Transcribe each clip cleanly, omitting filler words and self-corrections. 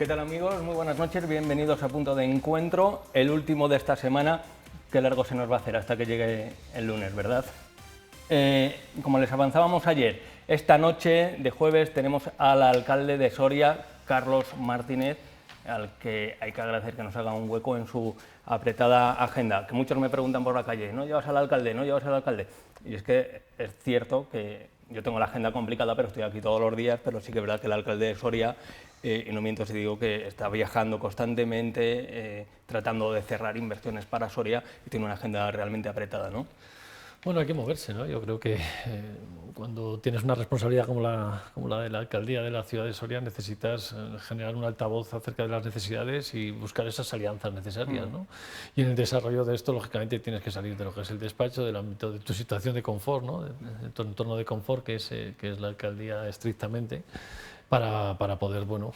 ¿Qué tal, amigos? Muy buenas noches, bienvenidos a Punto de Encuentro, el último de esta semana. Qué largo se nos va a hacer hasta que llegue el lunes, ¿verdad? Como les avanzábamos ayer, esta noche de jueves tenemos al alcalde de Soria, Carlos Martínez, al que hay que agradecer que nos haga un hueco en su apretada agenda. Que muchos me preguntan por la calle, ¿no llevas al alcalde? ¿No llevas al alcalde? Y es que es cierto que yo tengo la agenda complicada, pero estoy aquí todos los días, pero sí que es verdad que el alcalde de Soria, y no miento si digo que está viajando constantemente, tratando de cerrar inversiones para Soria y tiene una agenda realmente apretada, ¿no? Bueno, hay que moverse, ¿no? Yo creo que cuando tienes una responsabilidad como la de la alcaldía de la ciudad de Soria, necesitas generar un altavoz acerca de las necesidades y buscar esas alianzas necesarias, ¿no? Y en el desarrollo de esto, lógicamente, tienes que salir de lo que es el despacho, del ámbito de tu situación de confort, ¿no? De tu entorno de confort, que es la alcaldía estrictamente, para poder, bueno,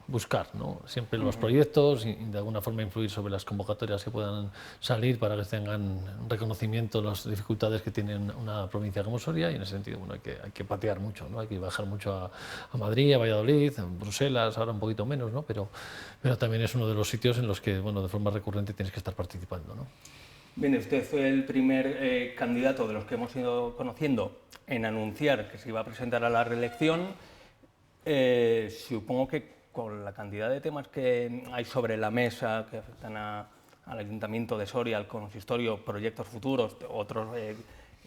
buscar, ¿no? Siempre los proyectos y de alguna forma influir sobre las convocatorias que puedan salir para que tengan reconocimiento las dificultades que tiene una provincia como Soria, y en ese sentido, bueno, hay que patear mucho, ¿no? Hay que bajar mucho a Madrid, a Valladolid, a Bruselas, ahora un poquito menos, ¿no? Pero también es uno de los sitios en los que, bueno, de forma recurrente tienes que estar participando, ¿no? Bien, usted fue el primer candidato de los que hemos ido conociendo en anunciar que se iba a presentar a la reelección. Supongo que con la cantidad de temas que hay sobre la mesa que afectan al Ayuntamiento de Soria, al consistorio, proyectos futuros, otros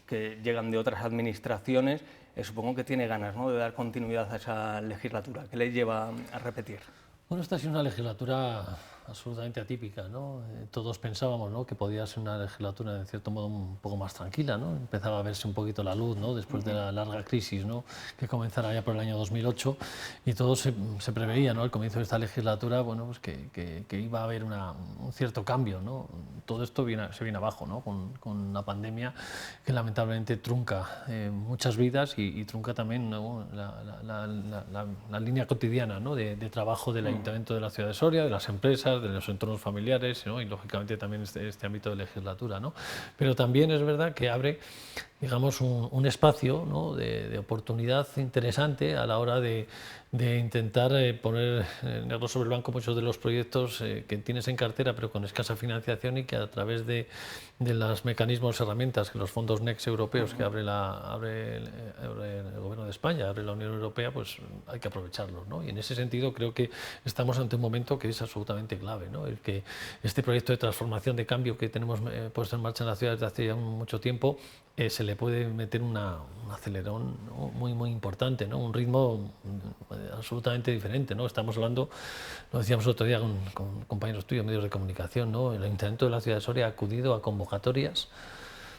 que llegan de otras administraciones, supongo que tiene ganas, ¿no?, de dar continuidad a esa legislatura. ¿Qué le lleva a repetir? Bueno, esta ha sido una legislatura absolutamente atípica, ¿no? Todos pensábamos, ¿no?, que podía ser una legislatura, en cierto modo, un poco más tranquila, ¿no? Empezaba a verse un poquito la luz, ¿no?, después de la larga crisis, ¿no?, que comenzara ya por el año 2008, y todo se preveía, ¿no?, al comienzo de esta legislatura, bueno, pues que iba a haber un cierto cambio, ¿no? Todo esto se viene abajo, ¿no?, con una pandemia que lamentablemente trunca muchas vidas y trunca también, ¿no?, la línea cotidiana, ¿no?, de trabajo del Ayuntamiento de la ciudad de Soria, de las empresas, de los entornos familiares, ¿no?, y lógicamente también este ámbito de legislatura, ¿no? Pero también es verdad que abre, digamos, un espacio, ¿no?, de oportunidad interesante a la hora de intentar poner negro sobre blanco muchos de los proyectos que tienes en cartera, pero con escasa financiación, y que a través de los mecanismos, herramientas, que los fondos Next europeos que abre el Gobierno de España, abre la Unión Europea, pues hay que aprovecharlos, ¿no? Y en ese sentido creo que estamos ante un momento que es absolutamente clave, ¿no? El que este proyecto de transformación, de cambio que tenemos puesto en marcha en la ciudad desde hace ya mucho tiempo, se le puede meter un acelerón, ¿no?, muy importante, ¿no?, un ritmo absolutamente diferente, ¿no? Estamos hablando, lo decíamos el otro día con compañeros tuyos, medios de comunicación, ¿no? El Ayuntamiento de la ciudad de Soria ha acudido a convocatorias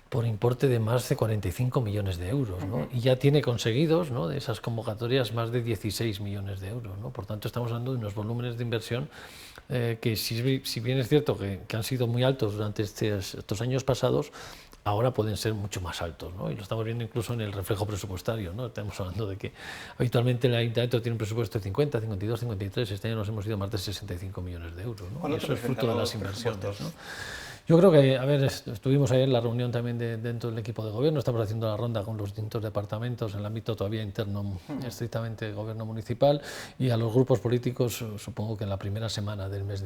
por importe de más de 45 millones de euros, ¿no? Y ya tiene conseguidos, ¿no?, de esas convocatorias más de 16 millones de euros, ¿no? Por tanto, estamos hablando de unos volúmenes de inversión que, si bien es cierto que han sido muy altos durante estos años pasados, ahora pueden ser mucho más altos, ¿no? Y lo estamos viendo incluso en el reflejo presupuestario, ¿no? Estamos hablando de que habitualmente el Ayuntamiento tiene un presupuesto de 50, 52, 53, este año nos hemos ido a más de 65 millones de euros, ¿no? Y eso es fruto de las inversiones, ¿no? Yo creo que, a ver, estuvimos ayer en la reunión también dentro del equipo de gobierno, estamos haciendo la ronda con los distintos departamentos en el ámbito todavía interno, estrictamente gobierno municipal, y a los grupos políticos, supongo que en la primera semana del mes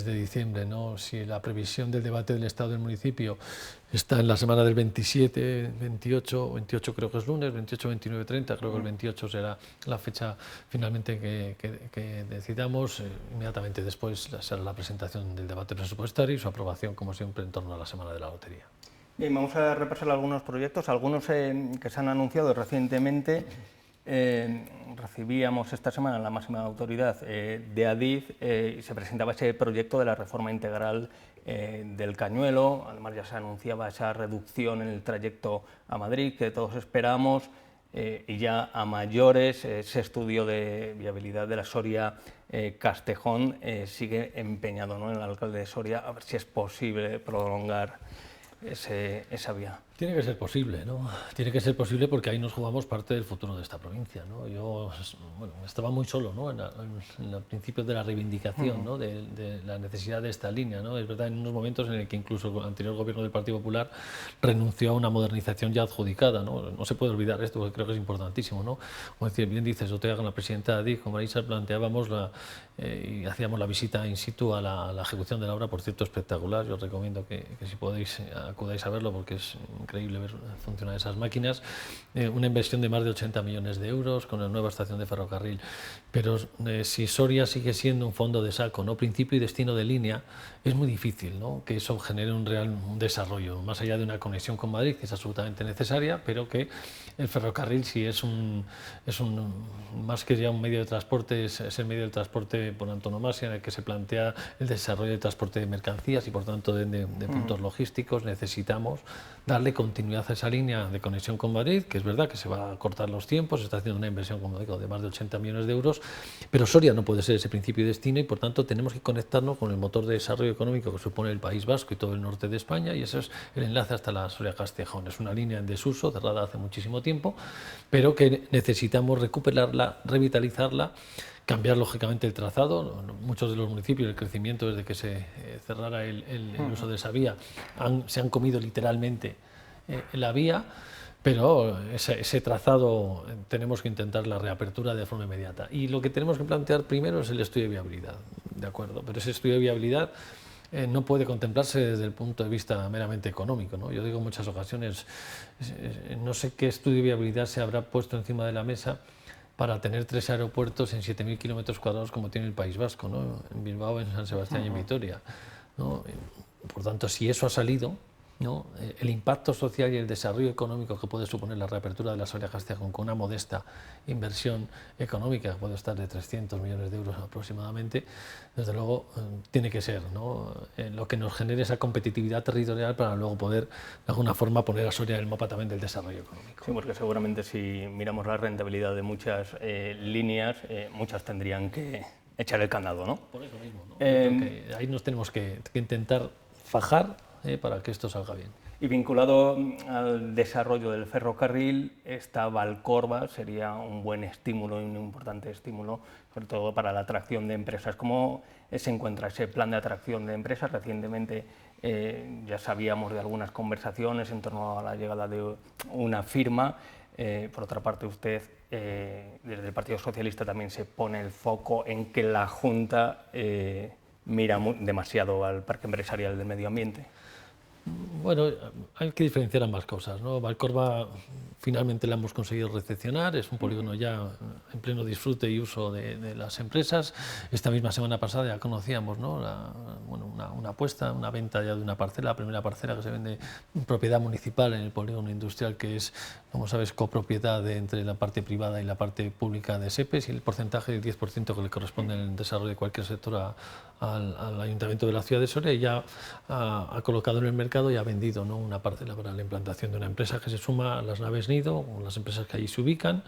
de diciembre, ¿no? Si la previsión del debate del Estado del municipio está en la semana del 27, 28 creo que es lunes, 28, 29, 30, creo que el 28 será la fecha finalmente que decidamos. Inmediatamente después será la presentación del debate presupuestario y su aprobación, como siempre, en torno a la semana de la lotería. Bien, vamos a repasar algunos proyectos, algunos que se han anunciado recientemente. Recibíamos esta semana la máxima autoridad de Adif y se presentaba ese proyecto de la reforma integral del Cañuelo. Además, ya se anunciaba esa reducción en el trayecto a Madrid que todos esperamos, y ya a mayores ese estudio de viabilidad de la Soria Castejón sigue empeñado, ¿no?, en el alcalde de Soria a ver si es posible prolongar esa vía. Tiene que ser posible, ¿no? Tiene que ser posible porque ahí nos jugamos parte del futuro de esta provincia, ¿no? Yo, bueno, estaba muy solo, ¿no? En los principios de la reivindicación, ¿no? De la necesidad de esta línea, ¿no? Es verdad, en unos momentos en el que incluso el anterior gobierno del Partido Popular renunció a una modernización ya adjudicada, ¿no? No se puede olvidar esto, porque creo que es importantísimo, ¿no? Como decir, bien dices, Ortega, con la presidenta Adif, con Marisa, planteábamos y hacíamos la visita in situ a la ejecución de la obra, por cierto, espectacular. Yo os recomiendo que si podéis acudáis a verlo, porque es increíble ver funcionar esas máquinas. Una inversión de más de 80 millones de euros con la nueva estación de ferrocarril. Pero si Soria sigue siendo un fondo de saco, ¿no? Principio y destino de línea, es muy difícil, ¿no? Que eso genere un desarrollo, más allá de una conexión con Madrid, que es absolutamente necesaria, pero que el ferrocarril sí es más que ya un medio de transporte, es el medio de transporte por antonomasia en el que se plantea el desarrollo de transporte de mercancías y por tanto de puntos logísticos. Necesitamos darle continuidad a esa línea de conexión con Madrid, que es verdad que se va a cortar los tiempos, se está haciendo una inversión, como digo, de más de 80 millones de euros, pero Soria no puede ser ese principio y destino y por tanto tenemos que conectarnos con el motor de desarrollo económico que supone el País Vasco y todo el norte de España, y ese es el enlace hasta la Soria-Castejón. Es una línea en desuso, cerrada hace muchísimo tiempo, pero que necesitamos recuperarla, revitalizarla, cambiar lógicamente el trazado. Muchos de los municipios, el crecimiento desde que se cerrara el uso de esa vía, se han comido literalmente la vía, pero ese trazado tenemos que intentar la reapertura de forma inmediata. Y lo que tenemos que plantear primero es el estudio de viabilidad, ¿de acuerdo? Pero ese estudio de viabilidad no puede contemplarse desde el punto de vista meramente económico, ¿no? Yo digo en muchas ocasiones, no sé qué estudio de viabilidad se habrá puesto encima de la mesa para tener 3 aeropuertos en 7.000 kilómetros cuadrados como tiene el País Vasco, ¿no? En Bilbao, en San Sebastián y en Vitoria, ¿no? Por tanto, si eso ha salido, ¿no? El impacto social y el desarrollo económico que puede suponer la reapertura de la Soria-Castejón con una modesta inversión económica, que puede estar de 300 millones de euros aproximadamente, desde luego tiene que ser, ¿no? Lo que nos genere esa competitividad territorial para luego poder de alguna forma poner a Soria en el mapa también del desarrollo económico. Sí, porque seguramente si miramos la rentabilidad de muchas líneas, muchas tendrían que echar el candado, ¿no? Por eso mismo, ¿no? Creo que ahí nos tenemos que intentar fajar para que esto salga bien. Y vinculado al desarrollo del ferrocarril, esta Valcorba sería un buen estímulo y un importante estímulo, sobre todo para la atracción de empresas. ¿Cómo se encuentra ese plan de atracción de empresas? Recientemente ya sabíamos de algunas conversaciones en torno a la llegada de una firma. Por otra parte, usted, desde el Partido Socialista, también se pone el foco en que la Junta mira demasiado al parque empresarial del medio ambiente. Bueno, hay que diferenciar ambas cosas, ¿no? Valcorba finalmente la hemos conseguido recepcionar, es un polígono ya en pleno disfrute y uso de las empresas. Esta misma semana pasada ya conocíamos, ¿no? Una apuesta, una venta ya de una parcela, la primera parcela que se vende en propiedad municipal en el polígono industrial, que es, como sabes, copropiedad entre la parte privada y la parte pública de SEPES, y el porcentaje del 10% que le corresponde en el desarrollo de cualquier sector al Ayuntamiento de la ciudad de Soria, y ya ha colocado en el mercado y ha vendido, ¿no? Una parcela para la implantación de una empresa que se suma a las naves nido, las empresas que allí se ubican,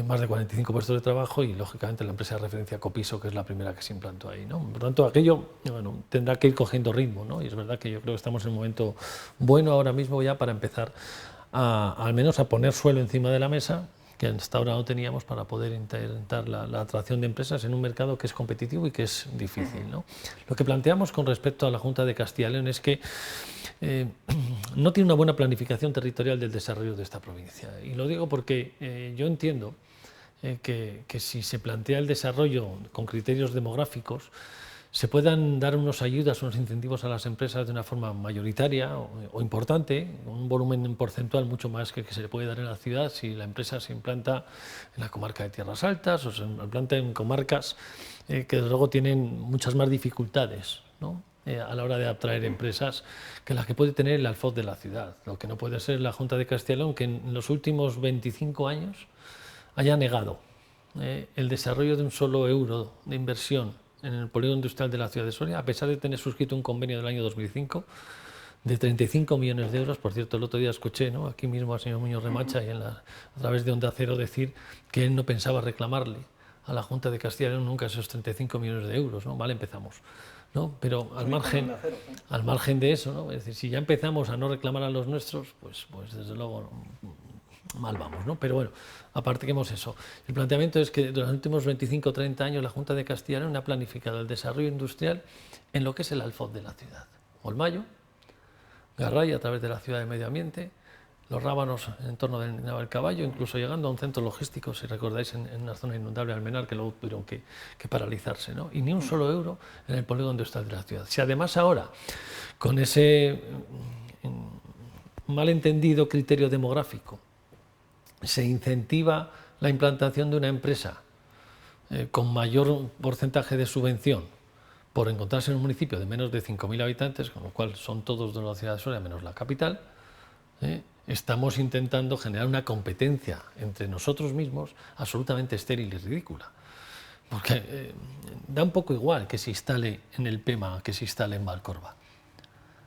más de 45 puestos de trabajo, y lógicamente la empresa de referencia Copiso, que es la primera que se implantó ahí, ¿no? Por tanto, aquello, bueno, tendrá que ir cogiendo ritmo, ¿no? Y es verdad que yo creo que estamos en un momento bueno ahora mismo ya para empezar al menos a poner suelo encima de la mesa, que hasta ahora no teníamos, para poder intentar la atracción de empresas en un mercado que es competitivo y que es difícil, ¿no? Lo que planteamos con respecto a la Junta de Castilla y León es que no tiene una buena planificación territorial del desarrollo de esta provincia. Y lo digo porque yo entiendo que si se plantea el desarrollo con criterios demográficos, se puedan dar unas ayudas, unos incentivos a las empresas de una forma mayoritaria o importante, un volumen porcentual mucho más que se le puede dar en la ciudad si la empresa se implanta en la comarca de Tierras Altas o se implanta en comarcas que desde luego tienen muchas más dificultades, ¿no? A la hora de atraer empresas que las que puede tener el alfoz de la ciudad. Lo que no puede ser la Junta de Castilla y León, que en los últimos 25 años haya negado el desarrollo de un solo euro de inversión en el polígono industrial de la ciudad de Soria, a pesar de tener suscrito un convenio del año 2005 de 35 millones de euros. Por cierto, el otro día escuché, ¿no?, aquí mismo al señor Muñoz Remacha y a través de Onda Cero decir que él no pensaba reclamarle a la Junta de Castilla y León nunca esos 35 millones de euros, ¿no? Mal empezamos, ¿no? Pero al margen de eso, ¿no? Es decir, si ya empezamos a no reclamar a los nuestros, pues desde luego mal vamos, ¿no? Pero bueno, apartemos eso. El planteamiento es que durante los últimos 25 o 30 años la Junta de Castilla y León ha planificado el desarrollo industrial en lo que es el alfoz de la ciudad. Olmayo, Garray a través de la ciudad de Medio Ambiente, los rábanos en torno del Navalcaballo, incluso llegando a un centro logístico, si recordáis, en una zona inundable Almenar, que luego tuvieron que paralizarse, ¿no? Y ni un solo euro en el polígono industrial de la ciudad. Si además ahora, con ese malentendido criterio demográfico, se incentiva la implantación de una empresa con mayor porcentaje de subvención por encontrarse en un municipio de menos de 5.000 habitantes, con lo cual son todos de la ciudad de Soria menos la capital, estamos intentando generar una competencia entre nosotros mismos absolutamente estéril y ridícula. Porque da un poco igual que se instale en el PEMA que se instale en Valcorba.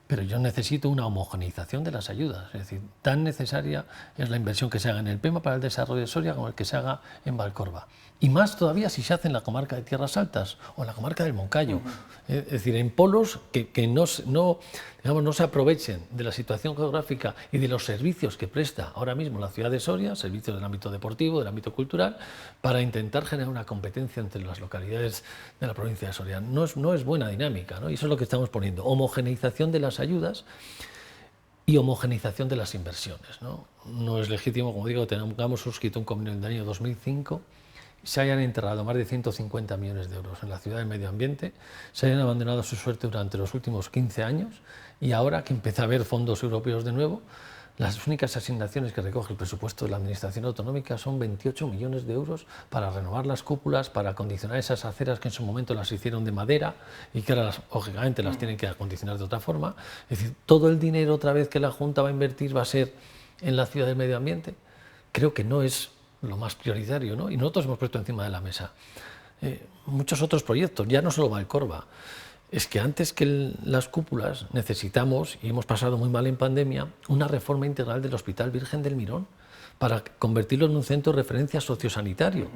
Pero yo necesito una homogeneización de las ayudas, es decir, tan necesaria es la inversión que se haga en el PEMA para el desarrollo de Soria como el que se haga en Valcorba. Y más todavía si se hace en la comarca de Tierras Altas o en la comarca del Moncayo. Es decir, en polos que no se aprovechen de la situación geográfica y de los servicios que presta ahora mismo la ciudad de Soria, servicios del ámbito deportivo, del ámbito cultural, para intentar generar una competencia entre las localidades de la provincia de Soria. No es buena dinámica, ¿no? Y eso es lo que estamos poniendo, homogeneización de las ayudas y homogeneización de las inversiones, ¿no? No es legítimo, como digo, tengamos suscrito un convenio en el año 2005, se hayan enterrado más de 150 millones de euros en la ciudad de Medio Ambiente, se hayan abandonado su suerte durante los últimos 15 años y ahora que empieza a haber fondos europeos de nuevo, las únicas asignaciones que recoge el presupuesto de la Administración Autonómica son 28 millones de euros para renovar las cúpulas, para acondicionar esas aceras que en su momento las hicieron de madera y que ahora lógicamente las tienen que acondicionar de otra forma. Es decir, todo el dinero otra vez que la Junta va a invertir va a ser en la ciudad del Medio Ambiente. Creo que no es lo más prioritario, ¿no? Y nosotros hemos puesto encima de la mesa muchos otros proyectos, ya no solo Valcorba. Es que antes que las cúpulas necesitamos, y hemos pasado muy mal en pandemia, una reforma integral del Hospital Virgen del Mirón para convertirlo en un centro de referencia sociosanitario.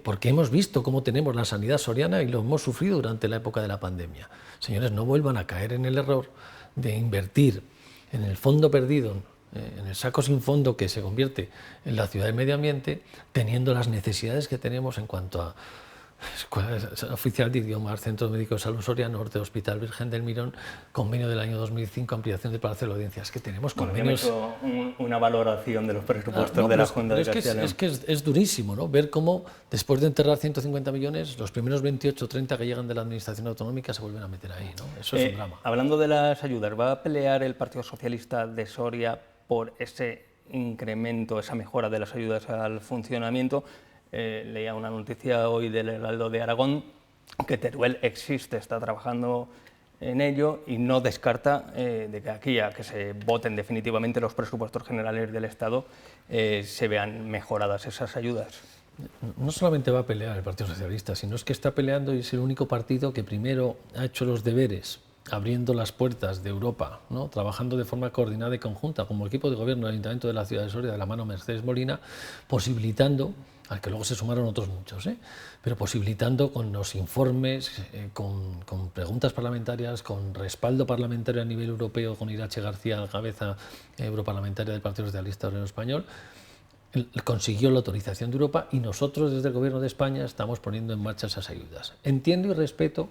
Porque hemos visto cómo tenemos la sanidad soriana y lo hemos sufrido durante la época de la pandemia. Señores, no vuelvan a caer en el error de invertir en el fondo perdido, en el saco sin fondo que se convierte en la ciudad de Medio Ambiente, teniendo las necesidades que tenemos en cuanto a Escuela Oficial de Idiomas, Centro Médico de Salud Soria Norte, Hospital Virgen del Mirón, convenio del año 2005, ampliación del Palacio de Audiencias. Que tenemos convenios. Bueno, yo he hecho una valoración de los presupuestos de la Junta de Castilla y León. Es que es durísimo, ¿no? Ver cómo, después de enterrar 150 millones, los primeros 28 o 30 que llegan de la Administración Autonómica se vuelven a meter ahí, ¿no? Eso es un drama. Hablando de las ayudas, ¿va a pelear el Partido Socialista de Soria por ese incremento, esa mejora de las ayudas al funcionamiento? Leía una noticia hoy del Heraldo de Aragón que Teruel existe, está trabajando en ello y no descarta de que aquí a que se voten definitivamente los presupuestos generales del Estado se vean mejoradas esas ayudas. No solamente va a pelear el Partido Socialista, sino es que está peleando y es el único partido que primero ha hecho los deberes abriendo las puertas de Europa, ¿no? Trabajando de forma coordinada y conjunta, como equipo de gobierno del Ayuntamiento de la ciudad de Soria, de la mano Mercedes Molina, posibilitando, al que luego se sumaron otros muchos, pero posibilitando con los informes, con preguntas parlamentarias, con respaldo parlamentario a nivel europeo, con Irache García, cabeza europarlamentaria del Partido Socialista Obrero Español, consiguió la autorización de Europa y nosotros desde el Gobierno de España estamos poniendo en marcha esas ayudas. Entiendo y respeto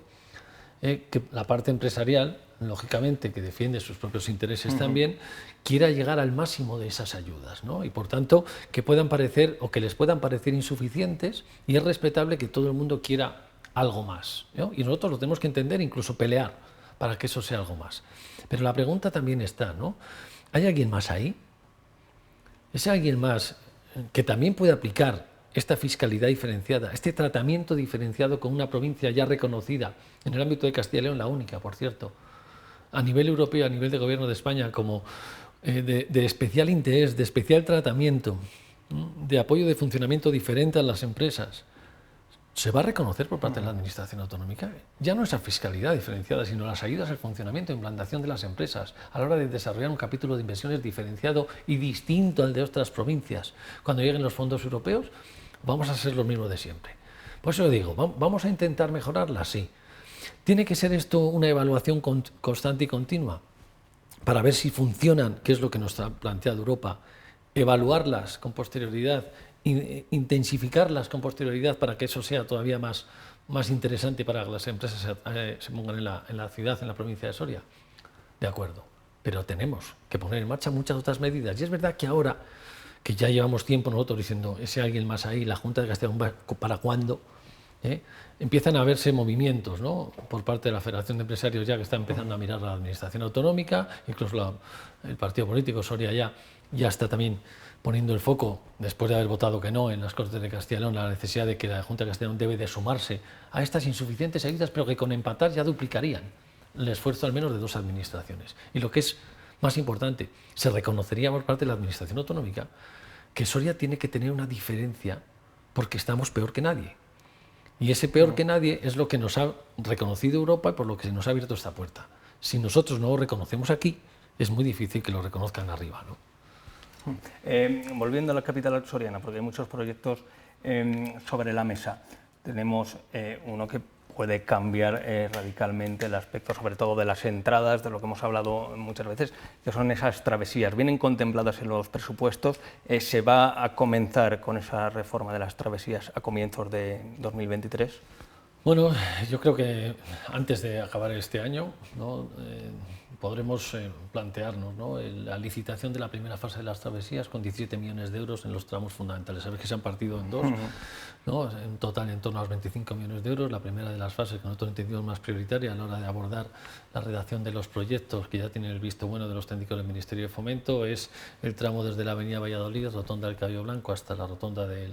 que la parte empresarial, lógicamente, que defiende sus propios intereses también, quiera llegar al máximo de esas ayudas, ¿no? Y por tanto, que puedan parecer o que les puedan parecer insuficientes, y es respetable que todo el mundo quiera algo más, ¿no? Y nosotros lo tenemos que entender, incluso pelear para que eso sea algo más. Pero la pregunta también está, ¿no? ¿Hay alguien más ahí? ¿Es alguien más que también puede aplicar esta fiscalidad diferenciada, este tratamiento diferenciado con una provincia ya reconocida en el ámbito de Castilla y León, la única, por cierto, a nivel europeo, a nivel de Gobierno de España, como de especial interés, de especial tratamiento, de apoyo de funcionamiento diferente a las empresas? ¿Se va a reconocer por parte de la Administración Autonómica? Ya no esa fiscalidad diferenciada, sino las ayudas al funcionamiento e implantación de las empresas a la hora de desarrollar un capítulo de inversiones diferenciado y distinto al de otras provincias. Cuando lleguen los fondos europeos, vamos a ser lo mismo de siempre. Por eso digo, ¿vamos a intentar mejorarla? Sí. ¿Tiene que ser esto una evaluación constante y continua para ver si funcionan, que es lo que nos ha planteado Europa, evaluarlas con posterioridad, intensificarlas con posterioridad para que eso sea todavía más interesante para que las empresas se pongan en la ciudad, en la provincia de Soria? De acuerdo, pero tenemos que poner en marcha muchas otras medidas. Y es verdad que ahora, que ya llevamos tiempo nosotros diciendo, ese alguien más ahí, la Junta de Castilla y León, ¿para cuándo? Empiezan a verse movimientos, ¿no?, por parte de la Federación de Empresarios, ya que está empezando a mirar la administración autonómica, incluso el partido político Soria ya está también poniendo el foco, después de haber votado que no en las Cortes de Castilla y León, la necesidad de que la Junta de Castilla y León debe de sumarse a estas insuficientes ayudas, pero que con empatar ya duplicarían el esfuerzo al menos de dos administraciones. Y lo que es más importante, se reconocería por parte de la administración autonómica que Soria tiene que tener una diferencia porque estamos peor que nadie. Y ese peor que nadie es lo que nos ha reconocido Europa y por lo que se nos ha abierto esta puerta. Si nosotros no lo reconocemos aquí, es muy difícil que lo reconozcan arriba, ¿no? Volviendo a la capital soriana, porque hay muchos proyectos sobre la mesa. Tenemos uno que puede cambiar radicalmente el aspecto, sobre todo de las entradas, de lo que hemos hablado muchas veces, que son esas travesías. Vienen contempladas en los presupuestos. ¿Se va a comenzar con esa reforma de las travesías a comienzos de 2023? Bueno, yo creo que antes de acabar este año, ¿no?, podremos plantearnos, ¿no?, la licitación de la primera fase de las travesías con 17 millones de euros en los tramos fundamentales. Sabes que se han partido en dos, ¿no?, en total en torno a los 25 millones de euros. La primera de las fases que nosotros entendimos más prioritaria a la hora de abordar la redacción de los proyectos que ya tienen el visto bueno de los técnicos del Ministerio de Fomento es el tramo desde la avenida Valladolid, rotonda del Caballo Blanco, hasta la rotonda de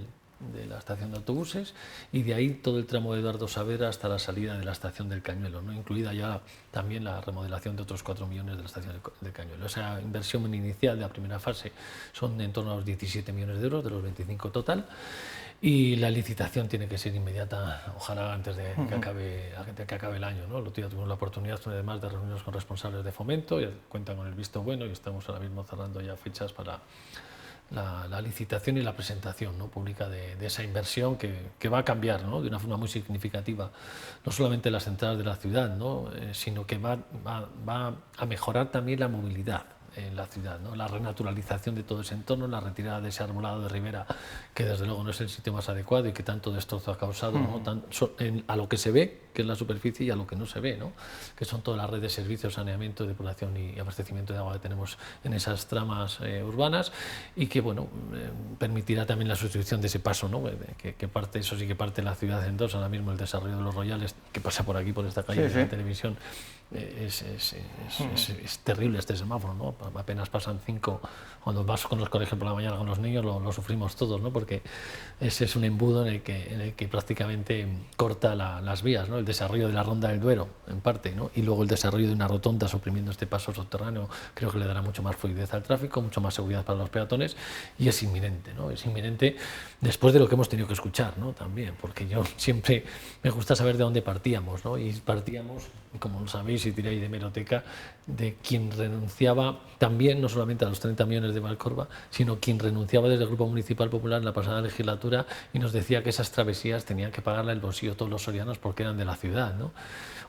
la estación de autobuses, y de ahí todo el tramo de Eduardo Saavedra hasta la salida de la estación del Cañuelo, ¿no?, incluida ya también la remodelación de otros 4 millones de la estación del Cañuelo. Esa inversión inicial de la primera fase son en torno a los 17 millones de euros de los 25 total, y la licitación tiene que ser inmediata, ojalá antes de que acabe el año, ¿no? Ya tuvimos la oportunidad además de reunirnos con responsables de Fomento, ya cuentan con el visto bueno y estamos ahora mismo cerrando ya fechas para la licitación y la presentación, ¿no?, pública de esa inversión que va a cambiar, ¿no?, de una forma muy significativa no solamente las entradas de la ciudad, ¿no?, sino que va a mejorar también la movilidad en la ciudad, ¿no?, la renaturalización de todo ese entorno, la retirada de ese arbolado de ribera que desde luego no es el sitio más adecuado y que tanto destrozo ha causado, ¿no?, a lo que se ve, que es la superficie, y a lo que no se ve, ¿no?, que son todas las redes de servicios, saneamiento, depuración y abastecimiento de agua que tenemos en esas tramas urbanas, y que bueno, permitirá también la sustitución de ese paso, ¿no?, que parte, eso sí que parte la ciudad en dos. Ahora mismo el desarrollo de los Royales, que pasa por aquí, por esta calle, de la televisión, es terrible este semáforo, ¿no? Apenas pasan 5, cuando vas con los colegios por la mañana con los niños lo sufrimos todos, ¿no?, porque ese es un embudo en el que prácticamente corta las vías, ¿no?, el desarrollo de la Ronda del Duero en parte, ¿no?, y luego el desarrollo de una rotonda suprimiendo este paso subterráneo creo que le dará mucho más fluidez al tráfico, mucho más seguridad para los peatones, y es inminente, ¿no?, es inminente después de lo que hemos tenido que escuchar, ¿no?, también, porque yo siempre me gusta saber de dónde partíamos, ¿no?, y partíamos, como lo sabéis si tiráis de hemeroteca, de quien renunciaba también no solamente a los 30 millones de Valcorba, sino quien renunciaba desde el Grupo Municipal Popular en la pasada legislatura y nos decía que esas travesías tenían que pagarle el bolsillo todos los sorianos porque eran de la ciudad, ¿no?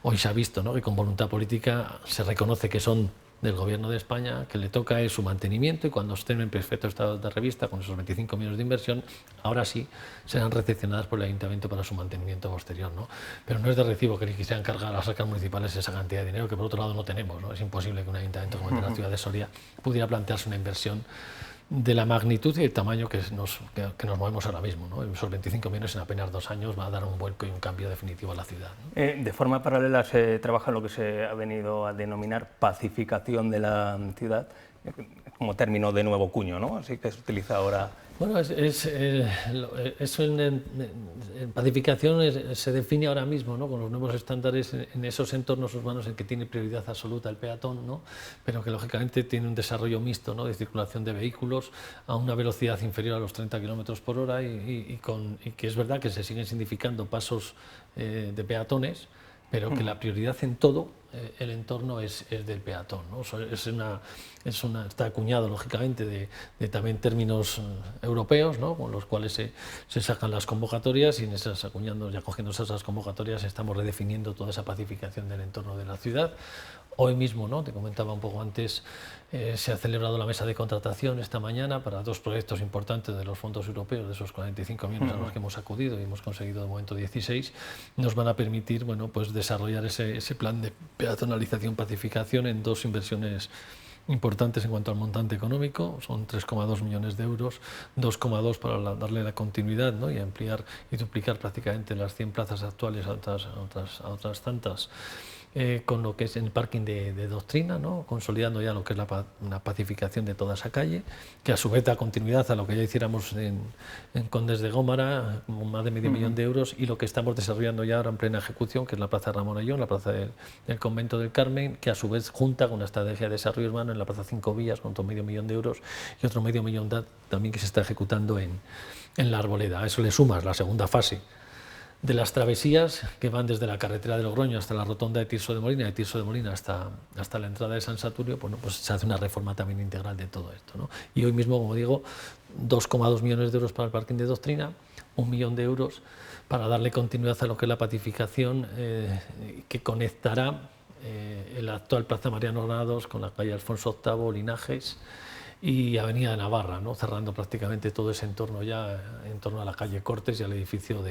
Hoy se ha visto, ¿no?, que con voluntad política se reconoce que son del Gobierno de España, que le toca es su mantenimiento, y cuando estén en perfecto estado de revista con esos 25 millones de inversión, ahora sí serán recepcionadas por el Ayuntamiento para su mantenimiento posterior, ¿no? Pero no es de recibo que le quisieran cargar a las arcas municipales esa cantidad de dinero que por otro lado no tenemos, ¿no? Es imposible que un ayuntamiento como el de la ciudad de Soria pudiera plantearse una inversión de la magnitud y el tamaño que nos movemos ahora mismo, ¿no? Esos 25 millones en apenas 2 años va a dar un vuelco y un cambio definitivo a la ciudad, ¿no? De forma paralela se trabaja en lo que se ha venido a denominar pacificación de la ciudad, como término de nuevo cuño, ¿no? Así que se utiliza ahora. Bueno, eso en pacificación se define ahora mismo, ¿no?, con los nuevos estándares en esos entornos urbanos en que tiene prioridad absoluta el peatón, ¿no?, pero que lógicamente tiene un desarrollo mixto, ¿no?, de circulación de vehículos a una velocidad inferior a los 30 km por hora y que es verdad que se siguen significando pasos de peatones, pero que la prioridad en todo el entorno es del peatón, ¿no? Está acuñado, lógicamente, de también términos europeos, ¿no? Con los cuales se sacan las convocatorias, y en esas, ya cogiendo esas convocatorias, estamos redefiniendo toda esa pacificación del entorno de la ciudad. Hoy mismo, ¿no? Te comentaba un poco antes, se ha celebrado la mesa de contratación esta mañana para 2 proyectos importantes de los fondos europeos, de esos 45 millones a los que hemos acudido y hemos conseguido de momento 16, nos van a permitir, bueno, pues desarrollar ese plan de peatonalización, pacificación en 2 inversiones importantes en cuanto al montante económico. Son 3,2 millones de euros, 2,2 para darle la continuidad, ¿no? Y ampliar y duplicar prácticamente las 100 plazas actuales a otras tantas. Con lo que es el parking de Doctrina, ¿no? Consolidando ya lo que es la pacificación de toda esa calle, que a su vez da continuidad a lo que ya hiciéramos en Condes de Gómara, con más de medio millón de euros, y lo que estamos desarrollando ya ahora en plena ejecución, que es la Plaza Ramón Ayllón, la Plaza del Convento del Carmen, que a su vez junta con la estrategia de desarrollo urbano en la Plaza Cinco Vías, con otro medio millón de euros, y otro medio millón también que se está ejecutando en la Arboleda. A eso le sumas la segunda fase de las travesías que van desde la carretera de Logroño hasta la rotonda de Tirso de Molina, de Tirso de Molina hasta la entrada de San Saturio. Bueno, pues se hace una reforma también integral de todo esto, ¿no? Y hoy mismo, como digo, 2,2 millones de euros para el parking de Doctrina, 1 millón de euros para darle continuidad a lo que es la pacificación que conectará el actual Plaza Mariano Granados con la calle Alfonso VIII, Linajes y Avenida de Navarra, ¿no? Cerrando prácticamente todo ese entorno ya en torno a la calle Cortes y al edificio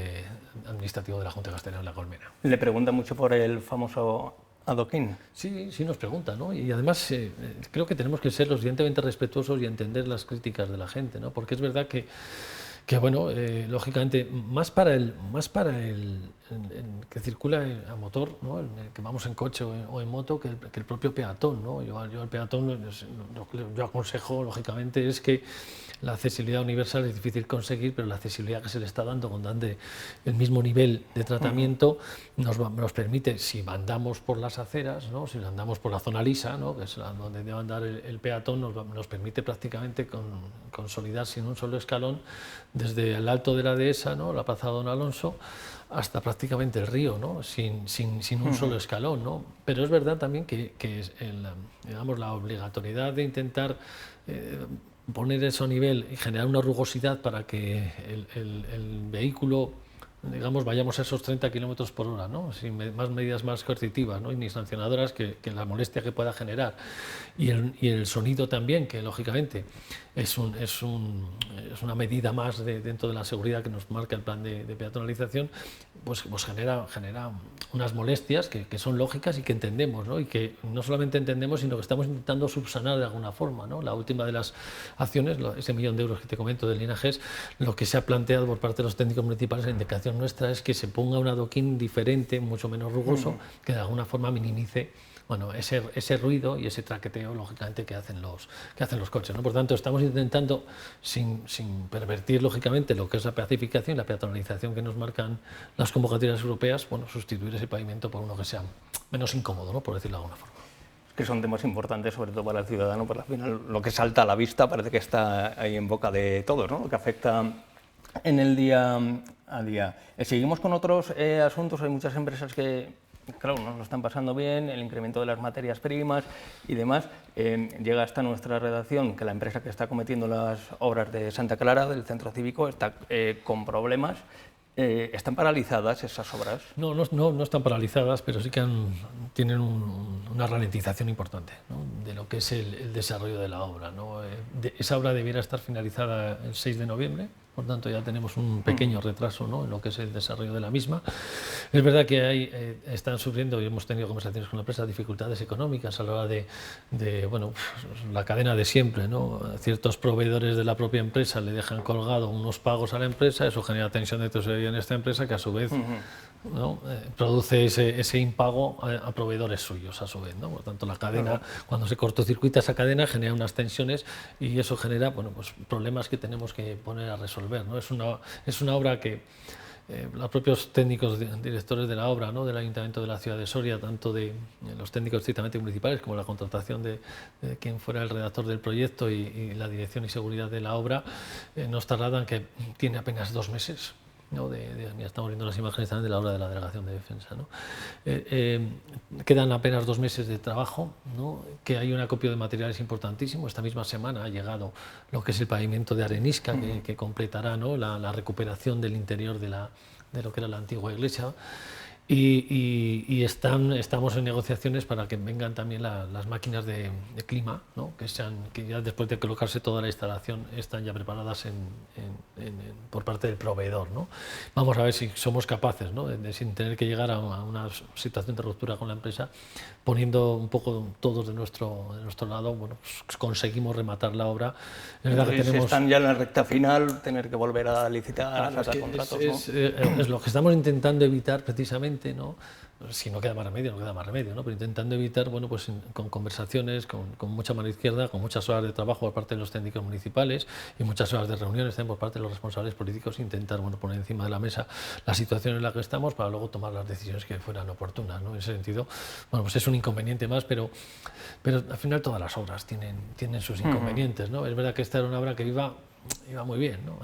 administrativo de la Junta de Castilla y La Colmena. Le pregunta mucho por el famoso adoquín. Sí, sí nos pregunta, ¿no? Y además creo que tenemos que ser lo suficientemente respetuosos y entender las críticas de la gente, ¿no? Porque es verdad que bueno, lógicamente, más para el que circula a motor, ¿no? El que vamos en coche o en moto, que el propio peatón, ¿no? Yo al peatón lo que yo aconsejo, lógicamente, es que la accesibilidad universal es difícil conseguir, pero la accesibilidad que se le está dando con el mismo nivel de tratamiento nos permite, si andamos por las aceras, ¿no? Si andamos por la zona lisa, ¿no? Que es donde debe andar el peatón, nos permite prácticamente consolidar sin un solo escalón desde el alto de la dehesa, ¿no? La Plaza Don Alonso, hasta prácticamente el río, ¿no? sin un solo escalón, ¿no? Pero es verdad también que es digamos, la obligatoriedad de intentar poner eso a nivel y generar una rugosidad para que el vehículo, digamos, vayamos a esos 30 kilómetros por hora, ¿no? Sin más medidas más coercitivas, ¿no? Y ni sancionadoras que la molestia que pueda generar. Y el sonido también, que lógicamente es una medida más dentro de la seguridad que nos marca el plan de peatonalización, pues genera unas molestias que son lógicas y que entendemos, ¿no? Y que no solamente entendemos, sino que estamos intentando subsanar de alguna forma, ¿no? La última de las acciones, ese 1 millón de euros que te comento del Linajes, lo que se ha planteado por parte de los técnicos municipales, la indicación nuestra es que se ponga un adoquín diferente, mucho menos rugoso, que de alguna forma minimice, bueno, ese ruido y ese traqueteo, lógicamente, que hacen los coches, ¿no? Por tanto, estamos intentando, sin pervertir, lógicamente, lo que es la pacificación y la peatonalización que nos marcan las convocatorias europeas, bueno, sustituir ese pavimento por uno que sea menos incómodo, ¿no? Por decirlo de alguna forma. Que son temas importantes, sobre todo para el ciudadano, porque al final lo que salta a la vista parece que está ahí en boca de todos, ¿no? Lo que afecta en el día a día. Seguimos con otros asuntos. Hay muchas empresas que, claro, no lo están pasando bien, el incremento de las materias primas y demás. Llega hasta nuestra redacción que la empresa que está cometiendo las obras de Santa Clara, del centro cívico, está con problemas. ¿Están paralizadas esas obras? No están paralizadas, pero sí que tienen una ralentización importante, ¿no? De lo que es el desarrollo de la obra, ¿no? Esa obra debiera estar finalizada el 6 de noviembre, por tanto ya tenemos un pequeño retraso, ¿no? En lo que es el desarrollo de la misma. Es verdad que están sufriendo, y hemos tenido conversaciones con la empresa, dificultades económicas a la hora de bueno, la cadena de siempre, ¿no? Ciertos proveedores de la propia empresa le dejan colgado unos pagos a la empresa, eso genera tensión de tesorería en esta empresa, que a su vez, ¿no? Produce ese impago a proveedores suyos, a su vez, ¿no? Por tanto, la cadena, cuando se cortocircuita esa cadena, genera unas tensiones y eso genera, bueno, pues problemas que tenemos que poner a resolver, ¿no? Es una obra que los propios técnicos directores de la obra, ¿no? Del Ayuntamiento de la ciudad de Soria, tanto de los técnicos estrictamente municipales como la contratación de quien fuera el redactor del proyecto y la dirección y seguridad de la obra, nos trasladan que tiene apenas 2 meses ¿no? Mira, estamos viendo las imágenes también de la obra de la Delegación de Defensa, ¿no? Quedan apenas 2 meses de trabajo, ¿no? Que hay un acopio de materiales importantísimo. Esta misma semana ha llegado lo que es el pavimento de arenisca, que completará, ¿no? la recuperación del interior de lo que era la antigua iglesia. Y estamos en negociaciones para que vengan también las máquinas de clima, ¿no? que ya después de colocarse toda la instalación están ya preparadas por parte del proveedor, ¿no? Vamos a ver si somos capaces, ¿no? Sin tener que llegar a una situación de ruptura con la empresa, poniendo un poco todos de nuestro lado, bueno, pues conseguimos rematar la obra. Es verdad que tenemos... están ya en la recta final, tener que volver a licitar, a sacar contratos, ¿no? Es lo que estamos intentando evitar precisamente, ¿no? Si no queda más remedio, no queda más remedio, ¿no? Pero intentando evitar, bueno, pues con conversaciones, con mucha mano izquierda, con muchas horas de trabajo por parte de los técnicos municipales y muchas horas de reuniones también por parte de los responsables políticos, intentar, bueno, poner encima de la mesa la situación en la que estamos para luego tomar las decisiones que fueran oportunas, ¿no? En ese sentido, bueno, pues es un inconveniente más, pero al final todas las obras tienen sus inconvenientes, ¿no? Es verdad que esta era una obra que iba muy bien, ¿no?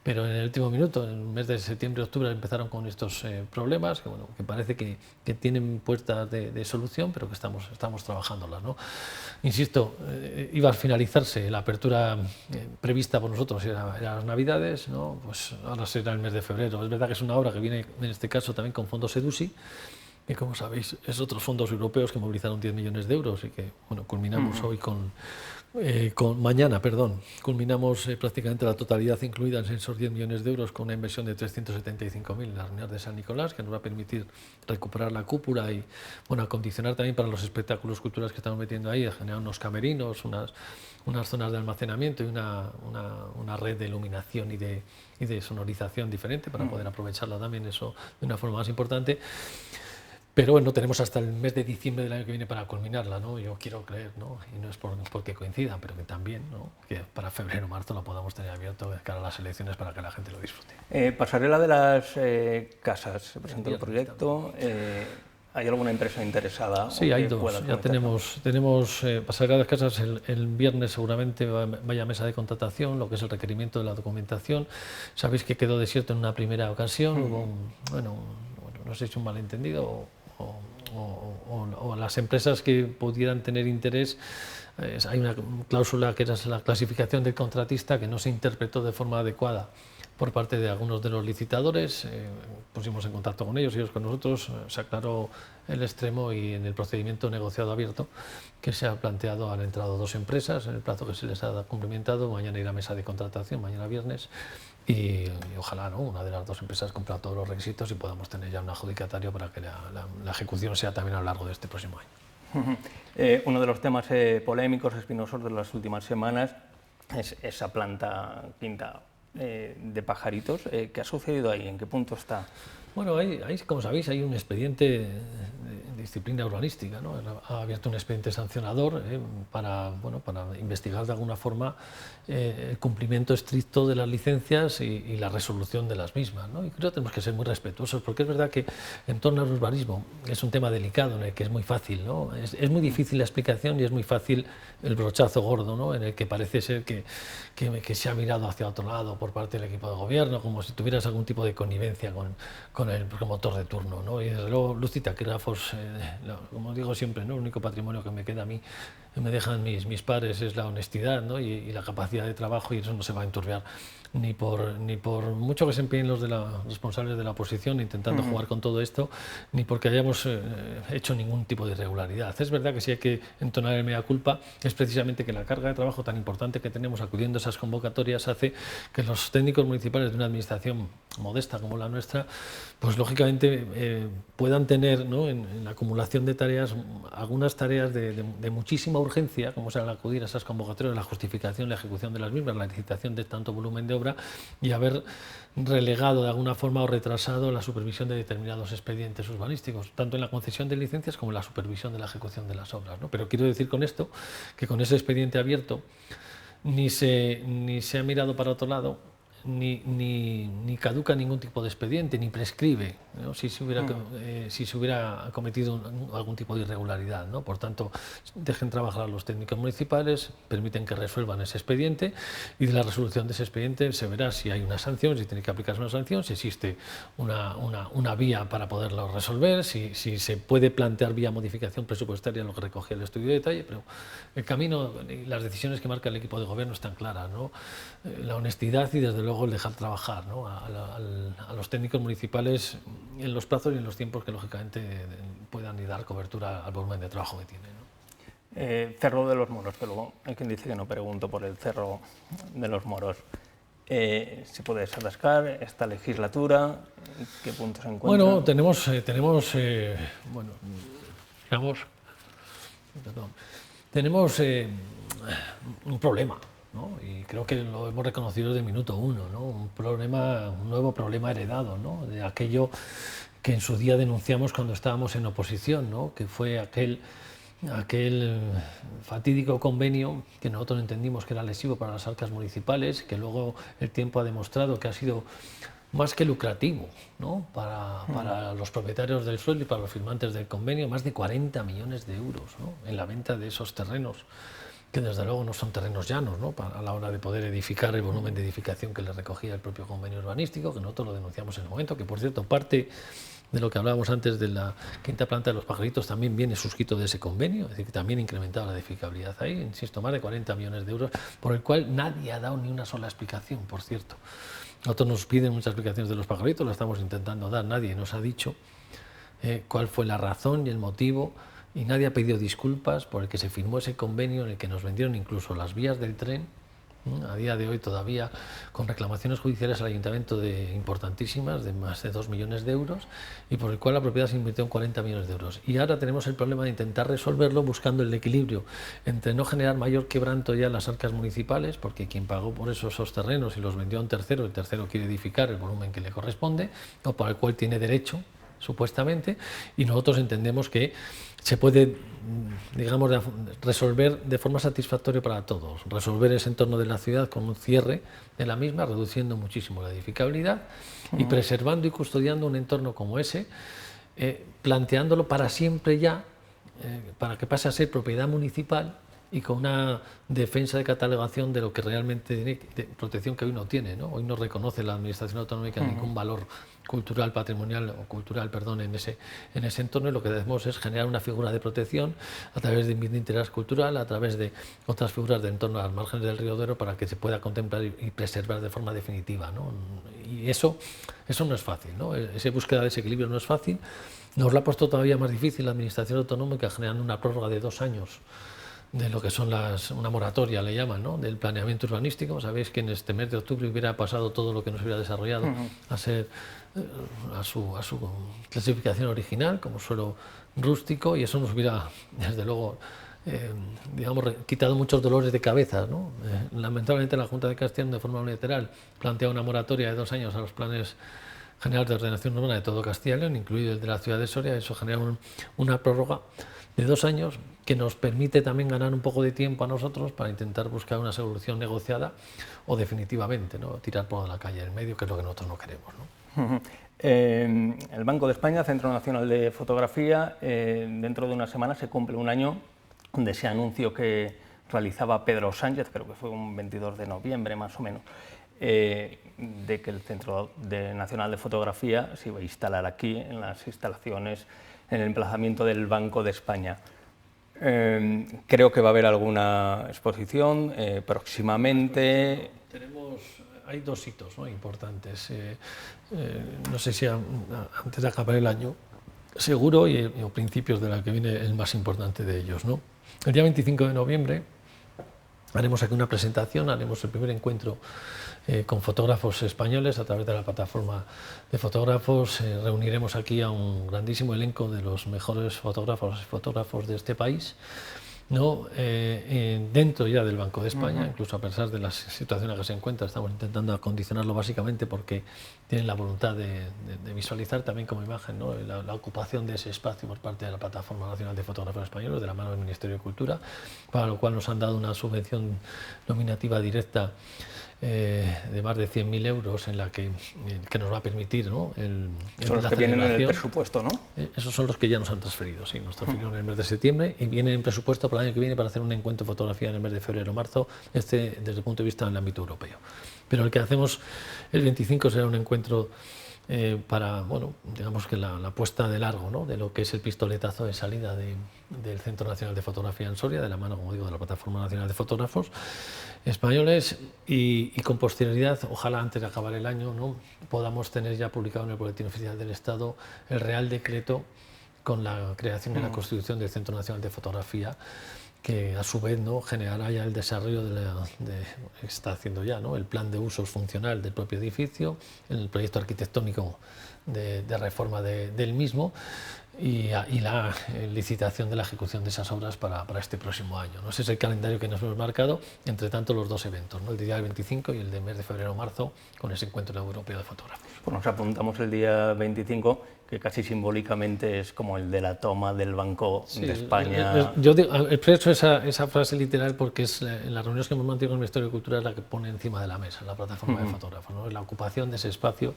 Pero en el último minuto, en el mes de septiembre-octubre, empezaron con estos problemas que, bueno, que parece que tienen puertas de solución, pero que estamos trabajándolas, ¿no? Insisto, iba a finalizarse la apertura prevista por nosotros, era las Navidades, ¿no? Pues ahora será el mes de febrero. Es verdad que es una obra que viene, en este caso, también con fondos EDUSI, que, como sabéis, es otros fondos europeos que movilizaron 10 millones de euros y que, bueno, culminamos hoy mañana, culminamos prácticamente la totalidad incluida en esos 10 millones de euros con una inversión de 375.000 en las ruinas de San Nicolás, que nos va a permitir recuperar la cúpula y, bueno, acondicionar también para los espectáculos culturales que estamos metiendo ahí, a generar unos camerinos, unas zonas de almacenamiento y una red de iluminación y de sonorización diferente para poder aprovecharla también eso de una forma más importante. Pero bueno, tenemos hasta el mes de diciembre del año que viene para culminarla, ¿no? Yo quiero creer, ¿no? Y no es porque coincidan, pero que también, ¿no? Que para febrero o marzo lo podamos tener abierto de cara a las elecciones para que la gente lo disfrute. Pasarela de las casas, se presentó el proyecto. ¿Hay alguna empresa interesada? Sí, hay dos. Ya tenemos Pasarela de las casas el viernes, seguramente vaya a mesa de contratación, lo que es el requerimiento de la documentación. Sabéis que quedó desierto en una primera ocasión, hubo no sé si un malentendido o las empresas que pudieran tener interés. Hay una cláusula que era la clasificación del contratista que no se interpretó de forma adecuada por parte de algunos de los licitadores. Pusimos en contacto con ellos con nosotros, se aclaró el extremo y en el procedimiento negociado abierto que se ha planteado han entrado 2 empresas en el plazo que se les ha cumplimentado. Mañana irá a mesa de contratación, mañana viernes. Y ojalá, ¿no?, una de las 2 empresas cumpla todos los requisitos y podamos tener ya un adjudicatario para que la ejecución sea también a lo largo de este próximo año. Uno de los temas polémicos, espinosos de las últimas semanas es esa planta quinta de Pajaritos. ¿Qué ha sucedido ahí? ¿En qué punto está? Bueno, como sabéis, hay un expediente de disciplina urbanística, ¿no? Ha abierto un expediente sancionador para investigar de alguna forma el cumplimiento estricto de las licencias y la resolución de las mismas, ¿no? Y creo que tenemos que ser muy respetuosos, porque es verdad que en torno al urbanismo es un tema delicado en el que es muy fácil, ¿no? Es muy difícil la explicación y es muy fácil el brochazo gordo, ¿no? En el que parece ser que se ha mirado hacia otro lado por parte del equipo de gobierno, como si tuvieras algún tipo de connivencia con el promotor de turno, ¿no? Y desde luego luz y taquígrafos, como digo siempre, ¿no?, el único patrimonio que me queda a mí, que me dejan mis padres, es la honestidad, ¿no?, y la capacidad de trabajo, y eso no se va a enturbiar ni por mucho que se empeñen los responsables de la oposición intentando jugar con todo esto, ni porque hayamos hecho ningún tipo de irregularidad. Es verdad que sí hay que entonar el mea culpa, es precisamente que la carga de trabajo tan importante que tenemos acudiendo a esas convocatorias hace que los técnicos municipales de una administración modesta como la nuestra, pues lógicamente puedan tener, ¿no?, en la acumulación de tareas, algunas tareas de muchísima urgencia, como será el acudir a esas convocatorias, la justificación, la ejecución de las mismas, la licitación de tanto volumen de obra, y haber relegado de alguna forma o retrasado la supervisión de determinados expedientes urbanísticos, tanto en la concesión de licencias como en la supervisión de la ejecución de las obras, ¿no? Pero quiero decir con esto que con ese expediente abierto ni se ha mirado para otro lado, ni caduca ningún tipo de expediente, ni prescribe, ¿no? si se hubiera cometido algún tipo de irregularidad, ¿no? Por tanto, dejen trabajar a los técnicos municipales, permiten que resuelvan ese expediente, y de la resolución de ese expediente se verá si hay una sanción, si tiene que aplicarse una sanción, si existe una vía para poderlo resolver, si se puede plantear vía modificación presupuestaria, lo que recogía el estudio de detalle, pero el camino y las decisiones que marca el equipo de gobierno están claras, ¿no? La honestidad y desde luego el dejar trabajar, ¿no? a los técnicos municipales en los plazos y en los tiempos que lógicamente puedan dar cobertura al volumen de trabajo que tienen, ¿no? Cerro de los Moros, que luego hay quien dice que no pregunto por el Cerro de los Moros. ¿Se puede desatascar esta legislatura? ¿Qué puntos se encuentra? Bueno, tenemos un problema, ¿no? Y creo que lo hemos reconocido desde el minuto uno, ¿no? Un nuevo problema heredado, ¿no? De aquello que en su día denunciamos cuando estábamos en oposición, ¿no? Que fue aquel fatídico convenio que nosotros entendimos que era lesivo para las arcas municipales, que luego el tiempo ha demostrado que ha sido más que lucrativo, ¿no? para los propietarios del suelo y para los firmantes del convenio, más de 40 millones de euros, ¿no? En la venta de esos terrenos, que desde luego no son terrenos llanos, ¿no? A la hora de poder edificar el volumen de edificación que le recogía el propio convenio urbanístico, que nosotros lo denunciamos en el momento, que por cierto parte de lo que hablábamos antes de la quinta planta de los Pajaritos también viene suscrito de ese convenio, es decir, que también incrementaba la edificabilidad ahí, insisto, más de 40 millones de euros, por el cual nadie ha dado ni una sola explicación, por cierto. Nosotros nos piden muchas explicaciones de los Pajaritos, las estamos intentando dar, nadie nos ha dicho cuál fue la razón y el motivo, y nadie ha pedido disculpas por el que se firmó ese convenio en el que nos vendieron incluso las vías del tren, a día de hoy todavía con reclamaciones judiciales al ayuntamiento importantísimas de más de 2 millones de euros, y por el cual la propiedad se invirtió en 40 millones de euros. Y ahora tenemos el problema de intentar resolverlo buscando el equilibrio entre no generar mayor quebranto ya en las arcas municipales, porque quien pagó por esos terrenos y los vendió a un tercero, el tercero quiere edificar el volumen que le corresponde o para el cual tiene derecho supuestamente, y nosotros entendemos que se puede, digamos, resolver de forma satisfactoria para todos, resolver ese entorno de la ciudad con un cierre de la misma, reduciendo muchísimo la edificabilidad y preservando y custodiando un entorno como ese, planteándolo para siempre ya, para que pase a ser propiedad municipal y con una defensa de catalogación de lo que realmente tiene, de protección que hoy no tiene, ¿no? Hoy no reconoce la Administración Autonómica ningún valor cultural, patrimonial o cultural, perdón, en ese entorno, y lo que debemos es generar una figura de protección a través de interés cultural, a través de otras figuras de entorno a las márgenes del río Duero, para que se pueda contemplar y preservar de forma definitiva, ¿no? Y eso no es fácil, ¿no? Esa búsqueda de ese equilibrio no es fácil. Nos lo ha puesto todavía más difícil la Administración Autonómica, generando una prórroga de 2 años de lo que son una moratoria, le llaman, ¿no? Del planeamiento urbanístico. Sabéis que en este mes de octubre hubiera pasado todo lo que nos hubiera desarrollado a ser a su clasificación original como suelo rústico, y eso nos hubiera, desde luego, digamos, quitado muchos dolores de cabeza, ¿no? Lamentablemente la Junta de Castilla, de forma unilateral, plantea una moratoria de 2 años a los planes generales de ordenación urbana de todo Castilla y León, incluido el de la ciudad de Soria. Eso genera una prórroga de 2 años que nos permite también ganar un poco de tiempo a nosotros para intentar buscar una solución negociada o definitivamente, ¿no? Tirar por la calle en medio, que es lo que nosotros no queremos, ¿no? El Banco de España, Centro Nacional de Fotografía, dentro de una semana se cumple 1 año de ese anuncio que realizaba Pedro Sánchez, creo que fue un 22 de noviembre más o menos, de que el Centro Nacional de Fotografía se iba a instalar aquí, en las instalaciones, en el emplazamiento del Banco de España. Creo que va a haber alguna exposición próximamente. Hay 2 hitos, ¿no?, importantes. No sé si antes de acabar el año, seguro, y a principios de la que viene el más importante de ellos, ¿no? El día 25 de noviembre haremos aquí una presentación, haremos el primer encuentro con fotógrafos españoles a través de la plataforma de fotógrafos. Reuniremos aquí a un grandísimo elenco de los mejores fotógrafos de este país, ¿no? Dentro ya del Banco de España, incluso a pesar de la situación en la que se encuentra, estamos intentando acondicionarlo básicamente porque tienen la voluntad de visualizar también como imagen, ¿no?, la ocupación de ese espacio por parte de la Plataforma Nacional de Fotógrafos Españoles, de la mano del Ministerio de Cultura, para lo cual nos han dado una subvención nominativa directa de más de 100.000 euros en la que nos va a permitir, ¿no? Son los que vienen en el presupuesto, ¿no? Esos son los que ya nos han transferido, sí, nos transfirieron en el mes de septiembre y vienen en presupuesto para el año que viene para hacer un encuentro de fotografía en el mes de febrero o marzo, desde el punto de vista del ámbito europeo. Pero el que hacemos el 25 será un encuentro para, bueno, digamos que la puesta de largo, ¿no? De lo que es el pistoletazo de salida del Centro Nacional de Fotografía en Soria, de la mano, como digo, de la Plataforma Nacional de Fotógrafos Españoles y con posterioridad, ojalá antes de acabar el año, ¿no? Podamos tener ya publicado en el Boletín Oficial del Estado el Real Decreto con la creación y la constitución del Centro Nacional de Fotografía, que a su vez, ¿no? Generará ya el desarrollo que está haciendo ya, ¿no? El plan de usos funcional del propio edificio, el proyecto arquitectónico de reforma del mismo y la licitación de la ejecución de esas obras para este próximo año, ¿no? Ese es el calendario que nos hemos marcado, entre tanto los dos eventos, ¿no? El día del 25 y el del mes de febrero o marzo, con ese encuentro europeo de fotógrafos. Pues nos apuntamos el día 25, que casi simbólicamente es como el de la toma del Banco de España. Yo expreso esa frase literal porque es en las reuniones que hemos mantenido con el Ministerio de Cultura es la que pone encima de la mesa la plataforma de fotógrafos, ¿no? La ocupación de ese espacio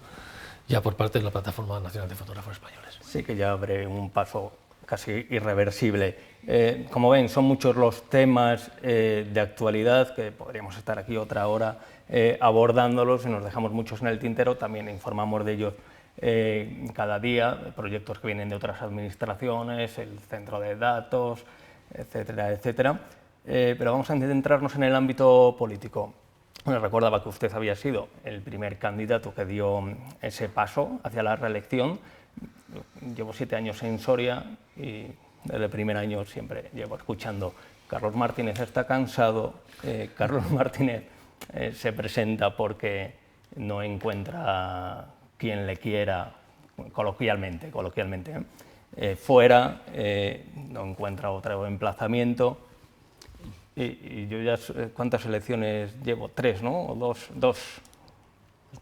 ya por parte de la Plataforma Nacional de Fotógrafos Españoles. Sí, que ya abre un paso casi irreversible. Como ven, son muchos los temas de actualidad que podríamos estar aquí otra hora abordándolos y nos dejamos muchos en el tintero, también informamos de ellos cada día, proyectos que vienen de otras administraciones, el centro de datos, etcétera, etcétera. Pero vamos a centrarnos en el ámbito político. Bueno, recordaba que usted había sido el primer candidato que dio ese paso hacia la reelección. Llevo 7 años en Soria y desde el primer año siempre llevo escuchando Carlos Martínez está cansado, Carlos Martínez se presenta porque no encuentra quien le quiera, coloquialmente, fuera, no encuentra otro emplazamiento. Y yo ya, ¿cuántas elecciones llevo? 3, ¿no? ¿O dos?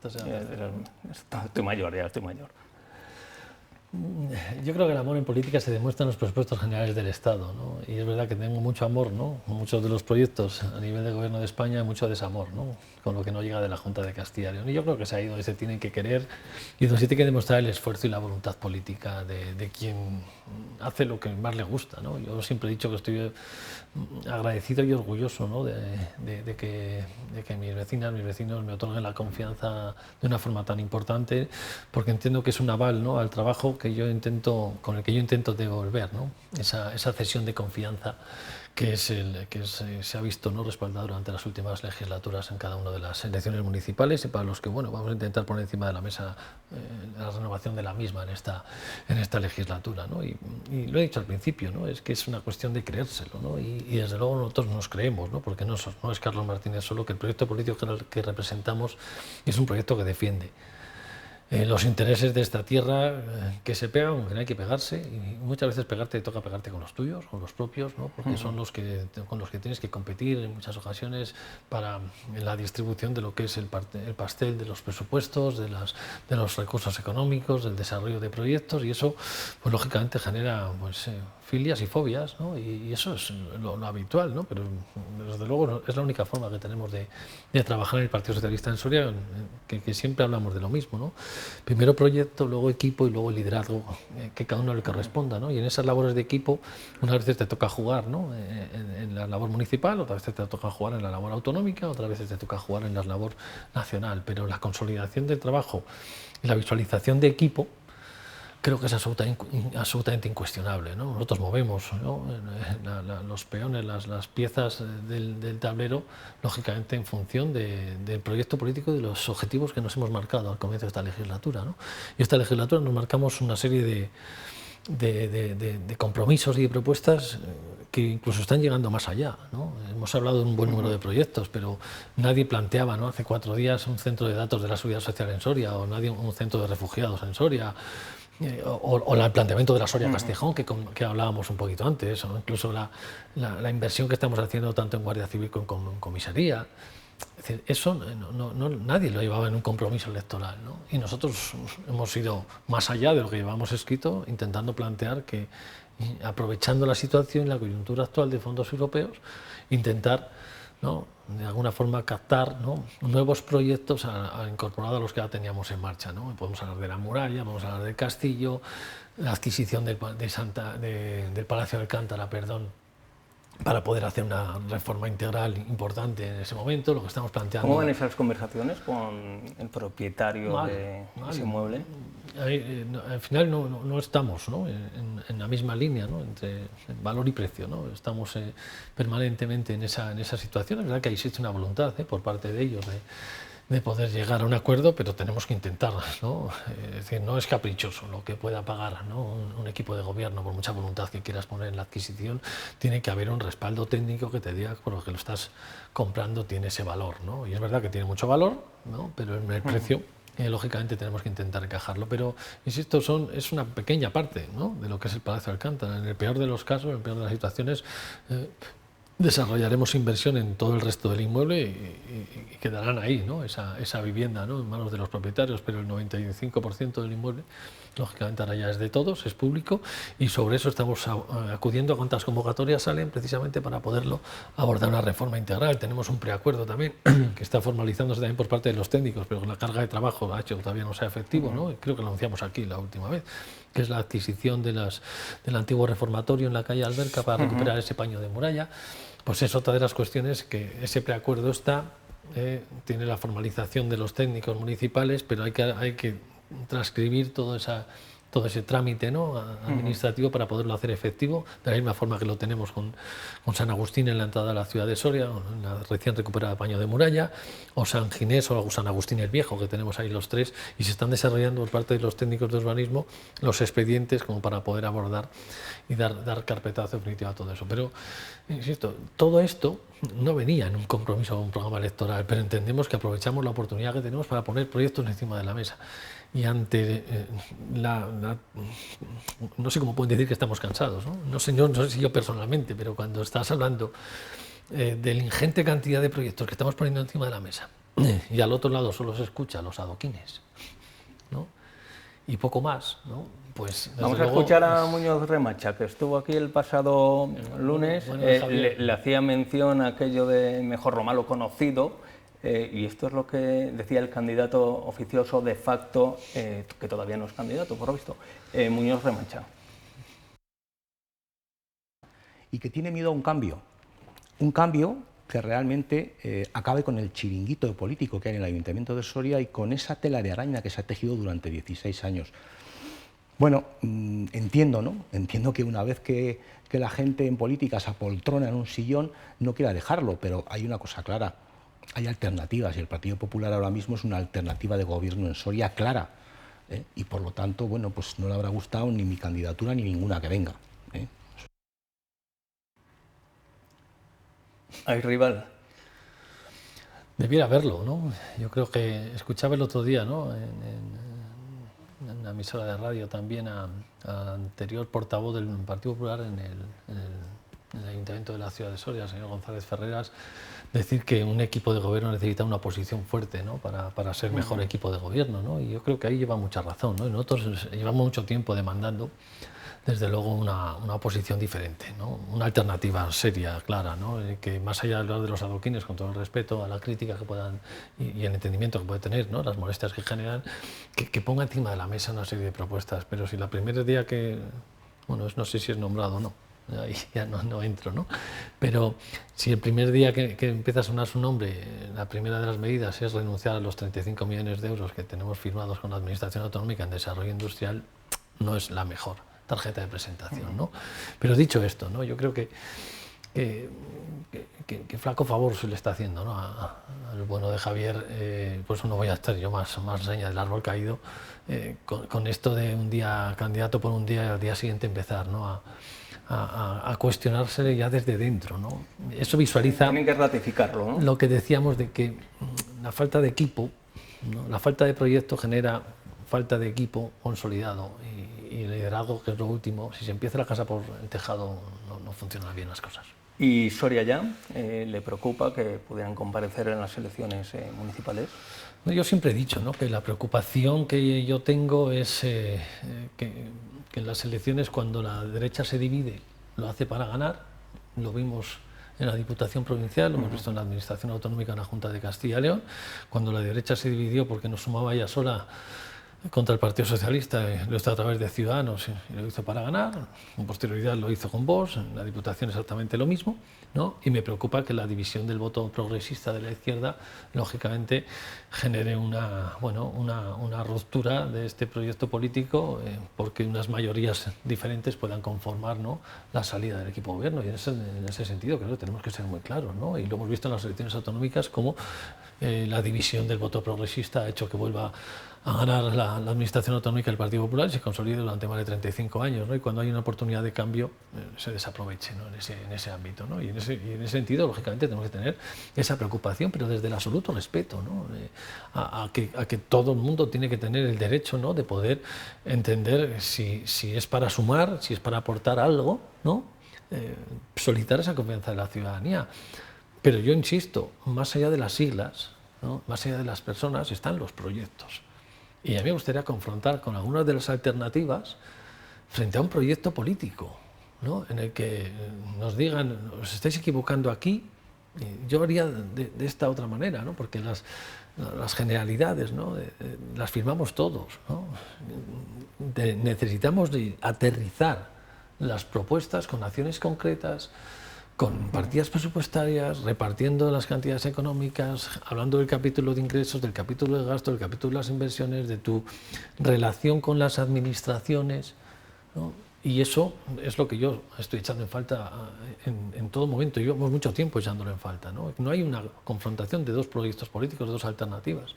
Estoy mayor, ya estoy mayor. Yo creo que el amor en política se demuestra en los presupuestos generales del Estado, ¿no? Y es verdad que tengo mucho amor, ¿no? Muchos de los proyectos a nivel del Gobierno de España hay mucho desamor, ¿no? Con lo que no llega de la Junta de Castilla y León. Y yo creo que es ahí donde se tiene que querer y donde se tiene que demostrar el esfuerzo y la voluntad política de quien hace lo que más le gusta, ¿no? Yo siempre he dicho que estoy agradecido y orgulloso, ¿no? de que mis vecinas, mis vecinos me otorguen la confianza de una forma tan importante, porque entiendo que es un aval, ¿no? Al trabajo con el que yo intento devolver, ¿no? Esa cesión de confianza que se ha visto, ¿no? Respaldado durante las últimas legislaturas en cada una de las elecciones municipales y para los que, bueno, vamos a intentar poner encima de la mesa la renovación de la misma en esta legislatura, ¿no? Y lo he dicho al principio, ¿no? Es que es una cuestión de creérselo, ¿no? Y desde luego nosotros nos creemos, ¿no? Porque no es Carlos Martínez solo, que el proyecto político que representamos es un proyecto que defiende los intereses de esta tierra, que se pegan, aunque no hay que pegarse, y muchas veces te toca pegarte con los tuyos, con los propios, ¿no? Porque son con los que tienes que competir en muchas ocasiones en la distribución de lo que es el pastel de los presupuestos, de los recursos económicos, del desarrollo de proyectos, y eso pues lógicamente genera pues, filias y fobias, ¿no? Y eso es lo habitual, ¿no? Pero desde luego es la única forma que tenemos de trabajar en el Partido Socialista en Soria, que siempre hablamos de lo mismo, ¿no? Primero proyecto, luego equipo y luego liderazgo, que cada uno le corresponda, ¿no? Y en esas labores de equipo, unas veces te toca jugar, ¿no? En la labor municipal, otras veces te toca jugar en la labor autonómica, otras veces te toca jugar en la labor nacional, pero la consolidación del trabajo y la visualización de equipo creo que es absolutamente incuestionable, ¿no? Nosotros movemos, ¿no? Los peones, las piezas del tablero, lógicamente en función del proyecto político y de los objetivos que nos hemos marcado al comienzo de esta legislatura, ¿no? Y esta legislatura nos marcamos una serie de compromisos y de propuestas que incluso están llegando más allá, ¿no? Hemos hablado de un buen número de proyectos, pero nadie planteaba, ¿no? Hace 4 días un centro de datos de la seguridad social en Soria, o nadie un centro de refugiados en Soria, o el planteamiento de la Soria Castejón, que hablábamos un poquito antes, o incluso la inversión que estamos haciendo tanto en Guardia Civil como en comisaría. Es decir, eso nadie lo llevaba en un compromiso electoral, ¿no? Y nosotros hemos ido más allá de lo que llevamos escrito, intentando plantear que, aprovechando la situación y la coyuntura actual de fondos europeos, intentar ¿no? De alguna forma captar, ¿no?, nuevos proyectos incorporados a los que ya teníamos en marcha, ¿no? Podemos hablar de la muralla, podemos hablar del castillo, la adquisición del Palacio de Alcántara, perdón, para poder hacer una reforma integral importante en ese momento, lo que estamos planteando. ¿Cómo van esas conversaciones con el propietario de ese inmueble? Al final no estamos, ¿no?, en la misma línea, ¿no?, entre valor y precio, ¿no? Estamos permanentemente en esa situación. Es verdad que existe una voluntad por parte de ellos de poder llegar a un acuerdo, pero tenemos que intentarlo, ¿no? Es decir, no es caprichoso lo que pueda pagar, ¿no?, un equipo de gobierno. Por mucha voluntad que quieras poner en la adquisición, tiene que haber un respaldo técnico que te diga que por lo que lo estás comprando tiene ese valor, ¿no? Y es verdad que tiene mucho valor, ¿no?, pero en el precio lógicamente tenemos que intentar encajarlo, pero insisto, es una pequeña parte, ¿no?, de lo que es el Palacio de Alcántara. En el peor de los casos, en el peor de las situaciones, desarrollaremos inversión en todo el resto del inmueble y quedarán ahí, ¿no?, esa vivienda, ¿no?, en manos de los propietarios, pero el 95% del inmueble, lógicamente, ahora ya es de todos, es público, y sobre eso estamos acudiendo a cuantas convocatorias salen, precisamente para poderlo abordar una reforma integral. Tenemos un preacuerdo también que está formalizándose también por parte de los técnicos, pero con la carga de trabajo ha hecho que todavía no sea efectivo, ¿no? Creo que lo anunciamos aquí la última vez, que es la adquisición del antiguo reformatorio en la calle Alberca para recuperar ese paño de muralla. Pues es otra de las cuestiones que ese preacuerdo está, tiene la formalización de los técnicos municipales, pero hay que transcribir todo ese trámite, ¿no?, administrativo para poderlo hacer efectivo, de la misma forma que lo tenemos con San Agustín en la entrada a la ciudad de Soria, en la recién recuperada paño de muralla, o San Ginés o San Agustín el Viejo, que tenemos ahí los tres, y se están desarrollando por parte de los técnicos de urbanismo los expedientes como para poder abordar y dar carpetazo definitivo a todo eso. Pero, insisto, todo esto no venía en un compromiso o un programa electoral, pero entendemos que aprovechamos la oportunidad que tenemos para poner proyectos encima de la mesa. Y ante no sé cómo pueden decir que estamos cansados, ¿no? No sé si yo personalmente, pero cuando estás hablando de la ingente cantidad de proyectos que estamos poniendo encima de la mesa y al otro lado solo se escucha los adoquines, ¿no?, y poco más, ¿no? Pues vamos a escuchar a Muñoz Remacha, que estuvo aquí el pasado lunes. Le hacía mención a aquello de mejor lo malo conocido. Y esto es lo que decía el candidato oficioso de facto, que todavía no es candidato, por lo visto, Muñoz Remacha. Y que tiene miedo a un cambio que realmente acabe con el chiringuito político que hay en el Ayuntamiento de Soria y con esa tela de araña que se ha tejido durante 16 años. Bueno, entiendo, ¿no? Entiendo que una vez que la gente en política se apoltrona en un sillón, no quiera dejarlo, pero hay una cosa clara. Hay alternativas y el Partido Popular ahora mismo es una alternativa de gobierno en Soria clara, y por lo tanto, bueno, pues no le habrá gustado ni mi candidatura ni ninguna que venga. ¿Hay rival? Debiera haberlo, ¿no? Yo creo que escuchaba el otro día, ¿no?, en una emisora de radio también al anterior portavoz del Partido Popular en el Ayuntamiento de la ciudad de Soria, el señor González Ferreras, decir que un equipo de gobierno necesita una oposición fuerte, ¿no?, para ser mejor equipo de gobierno, ¿no? Y yo creo que ahí lleva mucha razón, ¿no? Y nosotros llevamos mucho tiempo demandando, desde luego, una oposición diferente, ¿no?, una alternativa seria, clara, ¿no?, que más allá de hablar de los adoquines, con todo el respeto a la crítica que puedan y el entendimiento que puede tener, ¿no?, las molestias que generan, que ponga encima de la mesa una serie de propuestas. Pero si la primer día que, bueno, no sé si es nombrado o no, ahí ya no entro, ¿no? Pero si el primer día que empieza a sonar su nombre, la primera de las medidas es renunciar a los 35 millones de euros que tenemos firmados con la Administración Autonómica en desarrollo industrial, no es la mejor tarjeta de presentación, ¿no? Pero dicho esto, ¿no?, yo creo que flaco favor se le está haciendo, ¿no?, al bueno de Javier. Pues no voy a estar yo más leña del árbol caído con esto de un día candidato por un día y al día siguiente empezar, ¿no?, a cuestionársele ya desde dentro, ¿no? Eso visualiza. Tienen que ratificarlo, ¿no? Lo que decíamos de que la falta de equipo, ¿no?, la falta de proyecto genera falta de equipo consolidado y liderazgo, que es lo último. Si se empieza la casa por el tejado, no funcionan bien las cosas. ¿Y Soria ya le preocupa que pudieran comparecer en las elecciones municipales? Yo siempre he dicho, ¿no?, que la preocupación que yo tengo es que en las elecciones, cuando la derecha se divide, lo hace para ganar. Lo vimos en la Diputación Provincial, lo hemos visto en la Administración Autonómica en la Junta de Castilla y León, cuando la derecha se dividió porque no sumaba ella sola contra el Partido Socialista, lo hizo a través de Ciudadanos y lo hizo para ganar, con posterioridad lo hizo con Vox, en la Diputación exactamente lo mismo, ¿no? Y me preocupa que la división del voto progresista de la izquierda, lógicamente, genere una ruptura de este proyecto político, porque unas mayorías diferentes puedan conformar, ¿no?, la salida del equipo de gobierno. Y en ese sentido creo que tenemos que ser muy claros, ¿no? Y lo hemos visto en las elecciones autonómicas, como la división del voto progresista ha hecho que vuelva a ganar la Administración Autonómica del Partido Popular y se consolide durante más de 35 años, ¿no? Y cuando hay una oportunidad de cambio, se desaproveche, ¿no?, en ese ámbito, ¿no? Y en ese sentido, lógicamente, tenemos que tener esa preocupación, pero desde el absoluto respeto, ¿no?, a que todo el mundo tiene que tener el derecho, ¿no?, de poder entender si es para sumar, si es para aportar algo, ¿no?, solicitar esa confianza de la ciudadanía. Pero yo insisto, más allá de las siglas, ¿no?, más allá de las personas, están los proyectos. Y a mí me gustaría confrontar con algunas de las alternativas frente a un proyecto político, ¿no?, en el que nos digan, os estáis equivocando aquí, yo haría de esta otra manera, ¿no?, porque las generalidades, ¿no?, las firmamos todos, ¿no? Necesitamos aterrizar las propuestas con acciones concretas, con partidas presupuestarias, repartiendo las cantidades económicas, hablando del capítulo de ingresos, del capítulo de gastos, del capítulo de las inversiones, de tu relación con las administraciones, ¿no? Y eso es lo que yo estoy echando en falta en todo momento. Llevamos mucho tiempo echándolo en falta, ¿no? No hay una confrontación de dos proyectos políticos, de dos alternativas,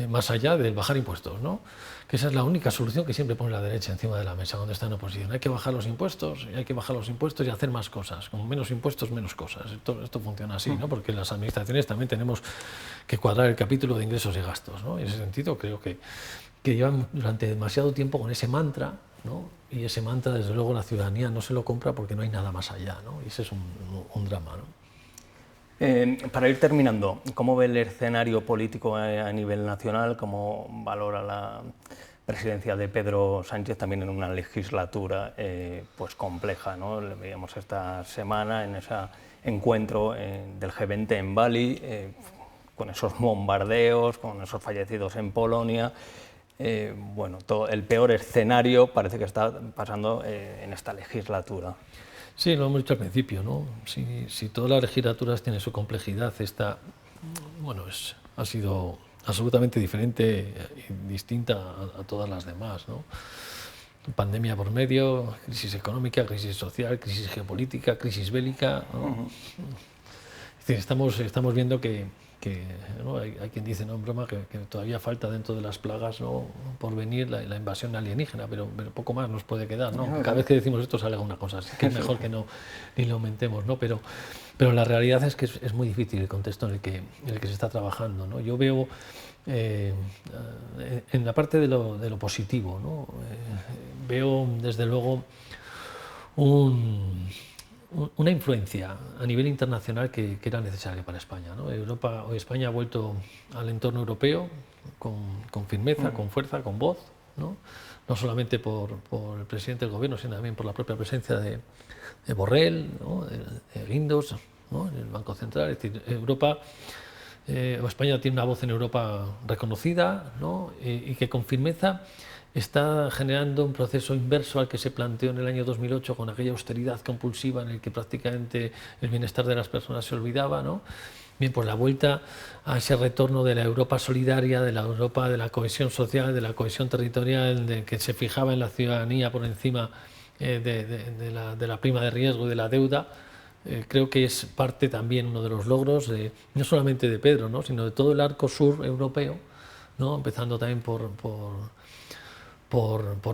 más allá del bajar impuestos, ¿no?, que esa es la única solución que siempre pone la derecha encima de la mesa cuando está en oposición. Hay que bajar los impuestos, y hay que bajar los impuestos y hacer más cosas. Con menos impuestos, menos cosas. Esto funciona así, ¿no?, porque las administraciones también tenemos que cuadrar el capítulo de ingresos y gastos, ¿no? En ese sentido creo que llevan durante demasiado tiempo con ese mantra, ¿no?, y ese mantra, desde luego, la ciudadanía no se lo compra porque no hay nada más allá, ¿no? Y ese es un drama, ¿no? Para ir terminando, ¿cómo ve el escenario político a nivel nacional? ¿Cómo valora la presidencia de Pedro Sánchez también en una legislatura pues compleja, ¿no? Le veíamos esta semana en ese encuentro del G20 en Bali, con esos bombardeos, con esos fallecidos en Polonia. Bueno, el peor escenario parece que está pasando en esta legislatura. Sí, lo hemos dicho al principio, ¿no? Si todas las legislaturas tienen su complejidad, esta, bueno, ha sido absolutamente diferente y distinta a todas las demás, ¿no? Pandemia por medio, crisis económica, crisis social, crisis geopolítica, crisis bélica, ¿no? Es decir, estamos viendo que ¿no? Hay quien dice, no en broma, que todavía falta dentro de las plagas, ¿no?, por venir la invasión alienígena, pero poco más nos puede quedar, ¿no? Cada vez que decimos esto sale alguna cosa, así que es mejor que ni lo aumentemos, ¿no? Pero la realidad es que es muy difícil el contexto en el que se está trabajando, ¿no? Yo veo en la parte de lo positivo, ¿no? Veo desde luego una influencia a nivel internacional que era necesaria para España, ¿no? España ha vuelto al entorno europeo con firmeza, con fuerza, con voz, ¿no? No solamente por el presidente del gobierno, sino también por la propia presencia de Borrell, ¿no?, de Guindos, ¿no?, en el Banco Central. Es decir, España tiene una voz en Europa reconocida, ¿no?, y que con firmeza está generando un proceso inverso al que se planteó en el año 2008 con aquella austeridad compulsiva en el que prácticamente el bienestar de las personas se olvidaba, ¿no? Bien, pues la vuelta a ese retorno de la Europa solidaria, de la Europa de la cohesión social, de la cohesión territorial, de que se fijaba en la ciudadanía por encima de la prima de riesgo y de la deuda, creo que es parte también uno de los logros, no solamente de Pedro, ¿no?, sino de todo el arco sur europeo, ¿no?, empezando también por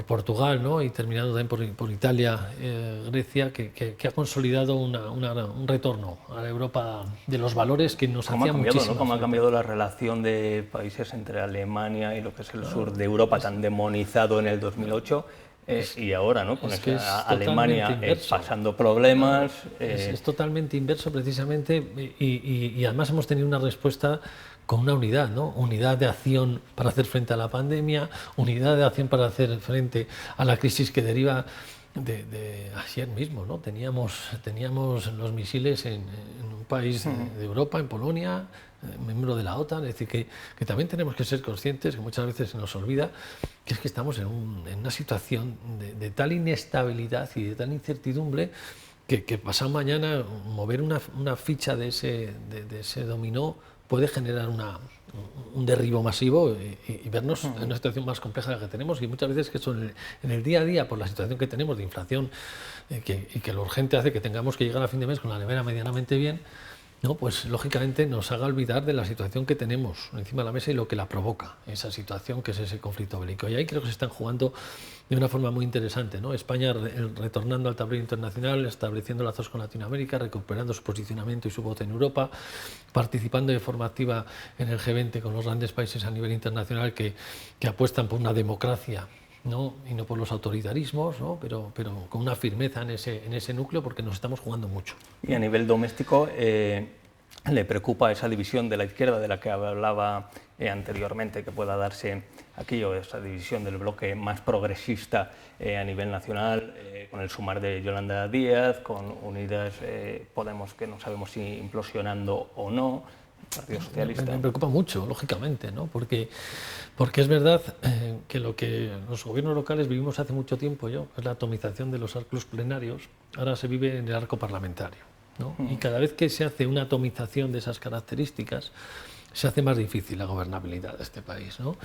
Portugal, ¿no?, y terminando también por Italia, Grecia, que ha consolidado un retorno a la Europa de los valores que nos hacían muchísimo. ¿No? ¿Cómo ha cambiado la relación de países entre Alemania y lo que es el sur de Europa, tan demonizado en el 2008? Y ahora, ¿no?, con Alemania pasando problemas. Es totalmente inverso, precisamente, y además hemos tenido una respuesta con una unidad, ¿no? Unidad de acción para hacer frente a la pandemia, unidad de acción para hacer frente a la crisis que deriva de ayer mismo, ¿no? Teníamos los misiles en un país de Europa, en Polonia, miembro de la OTAN, es decir, que también tenemos que ser conscientes, que muchas veces se nos olvida, que es que estamos en una situación de tal inestabilidad y de tal incertidumbre que pasado mañana mover una ficha de ese dominó puede generar un derribo masivo y vernos en una situación más compleja de la que tenemos, y muchas veces que eso en el día a día, por la situación que tenemos de inflación y que lo urgente hace que tengamos que llegar a fin de mes con la nevera medianamente bien, ¿no? Pues lógicamente nos haga olvidar de la situación que tenemos encima de la mesa y lo que la provoca, esa situación que es ese conflicto bélico. Y ahí creo que se están jugando de una forma muy interesante, ¿no? España retornando al tablero internacional, estableciendo lazos con Latinoamérica, recuperando su posicionamiento y su voz en Europa, participando de forma activa en el G20 con los grandes países a nivel internacional que apuestan por una democracia, ¿no? Y no por los autoritarismos, ¿no? pero con una firmeza en ese núcleo, porque nos estamos jugando mucho. Y a nivel doméstico, ¿le preocupa esa división de la izquierda de la que hablaba anteriormente, que pueda darse aquí, o esa división del bloque más progresista a nivel nacional, con el sumar de Yolanda Díaz, con Unidas Podemos, que no sabemos si implosionando o no, el Partido Socialista? Me preocupa mucho, lógicamente, ¿no? Porque es verdad que lo que los gobiernos locales vivimos hace mucho tiempo, es la atomización de los arcos plenarios, ahora se vive en el arco parlamentario, ¿no? Y cada vez que se hace una atomización de esas características, se hace más difícil la gobernabilidad de este país, ¿no?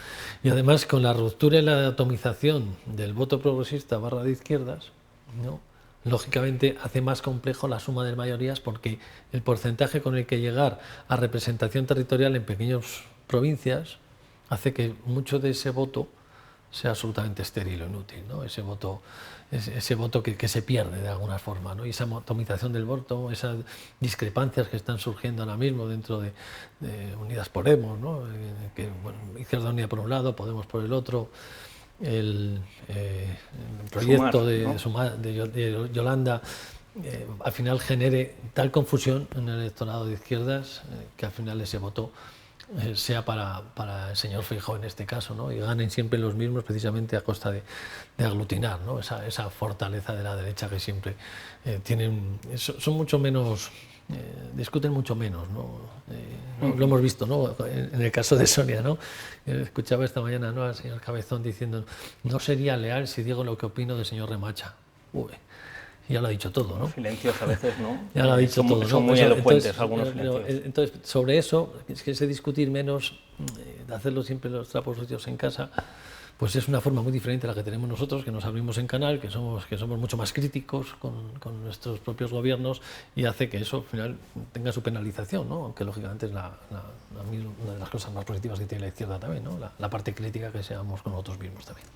Y además, con la ruptura y la atomización del voto progresista / de izquierdas, ¿no? Lógicamente hace más complejo la suma de mayorías, porque el porcentaje con el que llegar a representación territorial en pequeñas provincias hace que mucho de ese voto sea absolutamente estéril o inútil, ¿no? Ese voto que se pierde de alguna forma, ¿no? Y esa atomización del voto, esas discrepancias que están surgiendo ahora mismo dentro de Unidas Podemos, ¿no? Que, bueno, Izquierda Unida por un lado, Podemos por el otro, el proyecto de Yolanda, al final genere tal confusión en el electorado de izquierdas que al final ese voto sea para el señor Feijóo en este caso, ¿no? Y ganen siempre los mismos, precisamente a costa de aglutinar, ¿no? Esa fortaleza de la derecha que siempre son mucho menos, discuten mucho menos, ¿no? Lo hemos visto, ¿no? En el caso de Sonia, ¿no? Escuchaba esta mañana, ¿no?, al señor Cabezón diciendo: no sería leal si digo lo que opino del señor Remacha. Uy, ya lo ha dicho todo, ¿no? Los silencios a veces, ¿no? Ya lo ha dicho todo, ¿no? Son muy elocuentes algunos silencios. Entonces, sobre eso, es que ese discutir menos, de hacerlo siempre los trapos sucios en casa, pues es una forma muy diferente a la que tenemos nosotros, que nos abrimos en canal, que somos mucho más críticos con nuestros propios gobiernos, y hace que eso al final tenga su penalización, ¿no? Aunque lógicamente es una de las cosas más positivas que tiene la izquierda también, ¿no? La parte crítica que seamos con nosotros mismos también.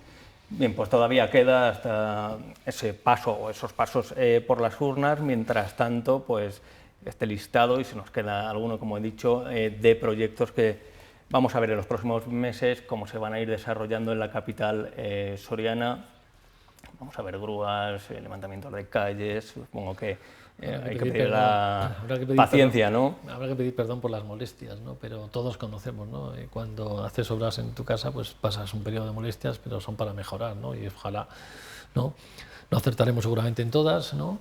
Bien, pues todavía queda hasta ese paso o esos pasos por las urnas. Mientras tanto, pues este listado, y se nos queda alguno, como he dicho, de proyectos que vamos a ver en los próximos meses cómo se van a ir desarrollando en la capital soriana. Vamos a ver grúas, levantamientos de calles, supongo que hay que pedir paciencia, ¿no? Habrá que pedir perdón por las molestias, ¿no? Pero todos conocemos, ¿no? Cuando haces obras en tu casa, pues pasas un periodo de molestias, pero son para mejorar, ¿no? Y ojalá, ¿no? No acertaremos seguramente en todas, ¿no?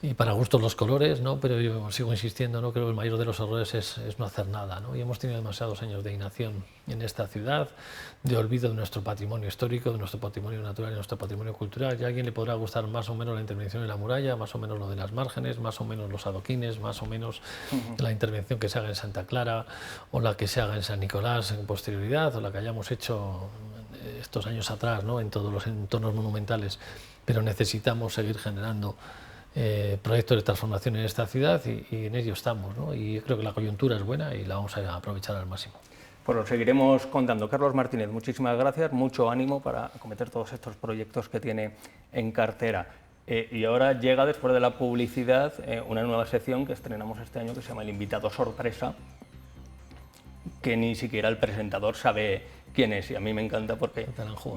Y para gustos los colores, ¿no? Pero yo sigo insistiendo, ¿no? Creo que el mayor de los errores es no hacer nada, ¿no? Y hemos tenido demasiados años de inacción en esta ciudad, de olvido de nuestro patrimonio histórico, de nuestro patrimonio natural y de nuestro patrimonio cultural. Y a alguien le podrá gustar más o menos la intervención en la muralla, más o menos lo de las márgenes, más o menos los adoquines, más o menos la intervención que se haga en Santa Clara, o la que se haga en San Nicolás en posterioridad, o la que hayamos hecho estos años atrás, ¿no? En todos los entornos monumentales. Pero necesitamos seguir generando proyectos de transformación en esta ciudad, y en ello estamos, ¿no? Y creo que la coyuntura es buena y la vamos a aprovechar al máximo. Pues lo seguiremos contando. Carlos Martínez, muchísimas gracias, mucho ánimo para acometer todos estos proyectos que tiene en cartera. Y ahora llega, después de la publicidad, una nueva sección que estrenamos este año que se llama El Invitado Sorpresa, que ni siquiera el presentador sabe quién es, y a mí me encanta porque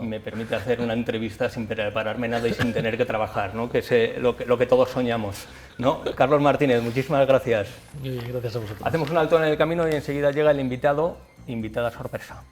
me permite hacer una entrevista sin prepararme nada y sin tener que trabajar, ¿no? Que es lo que todos soñamos, ¿no? Carlos Martínez, muchísimas gracias. Gracias a vosotros. Hacemos un alto en el camino y enseguida llega el invitada sorpresa.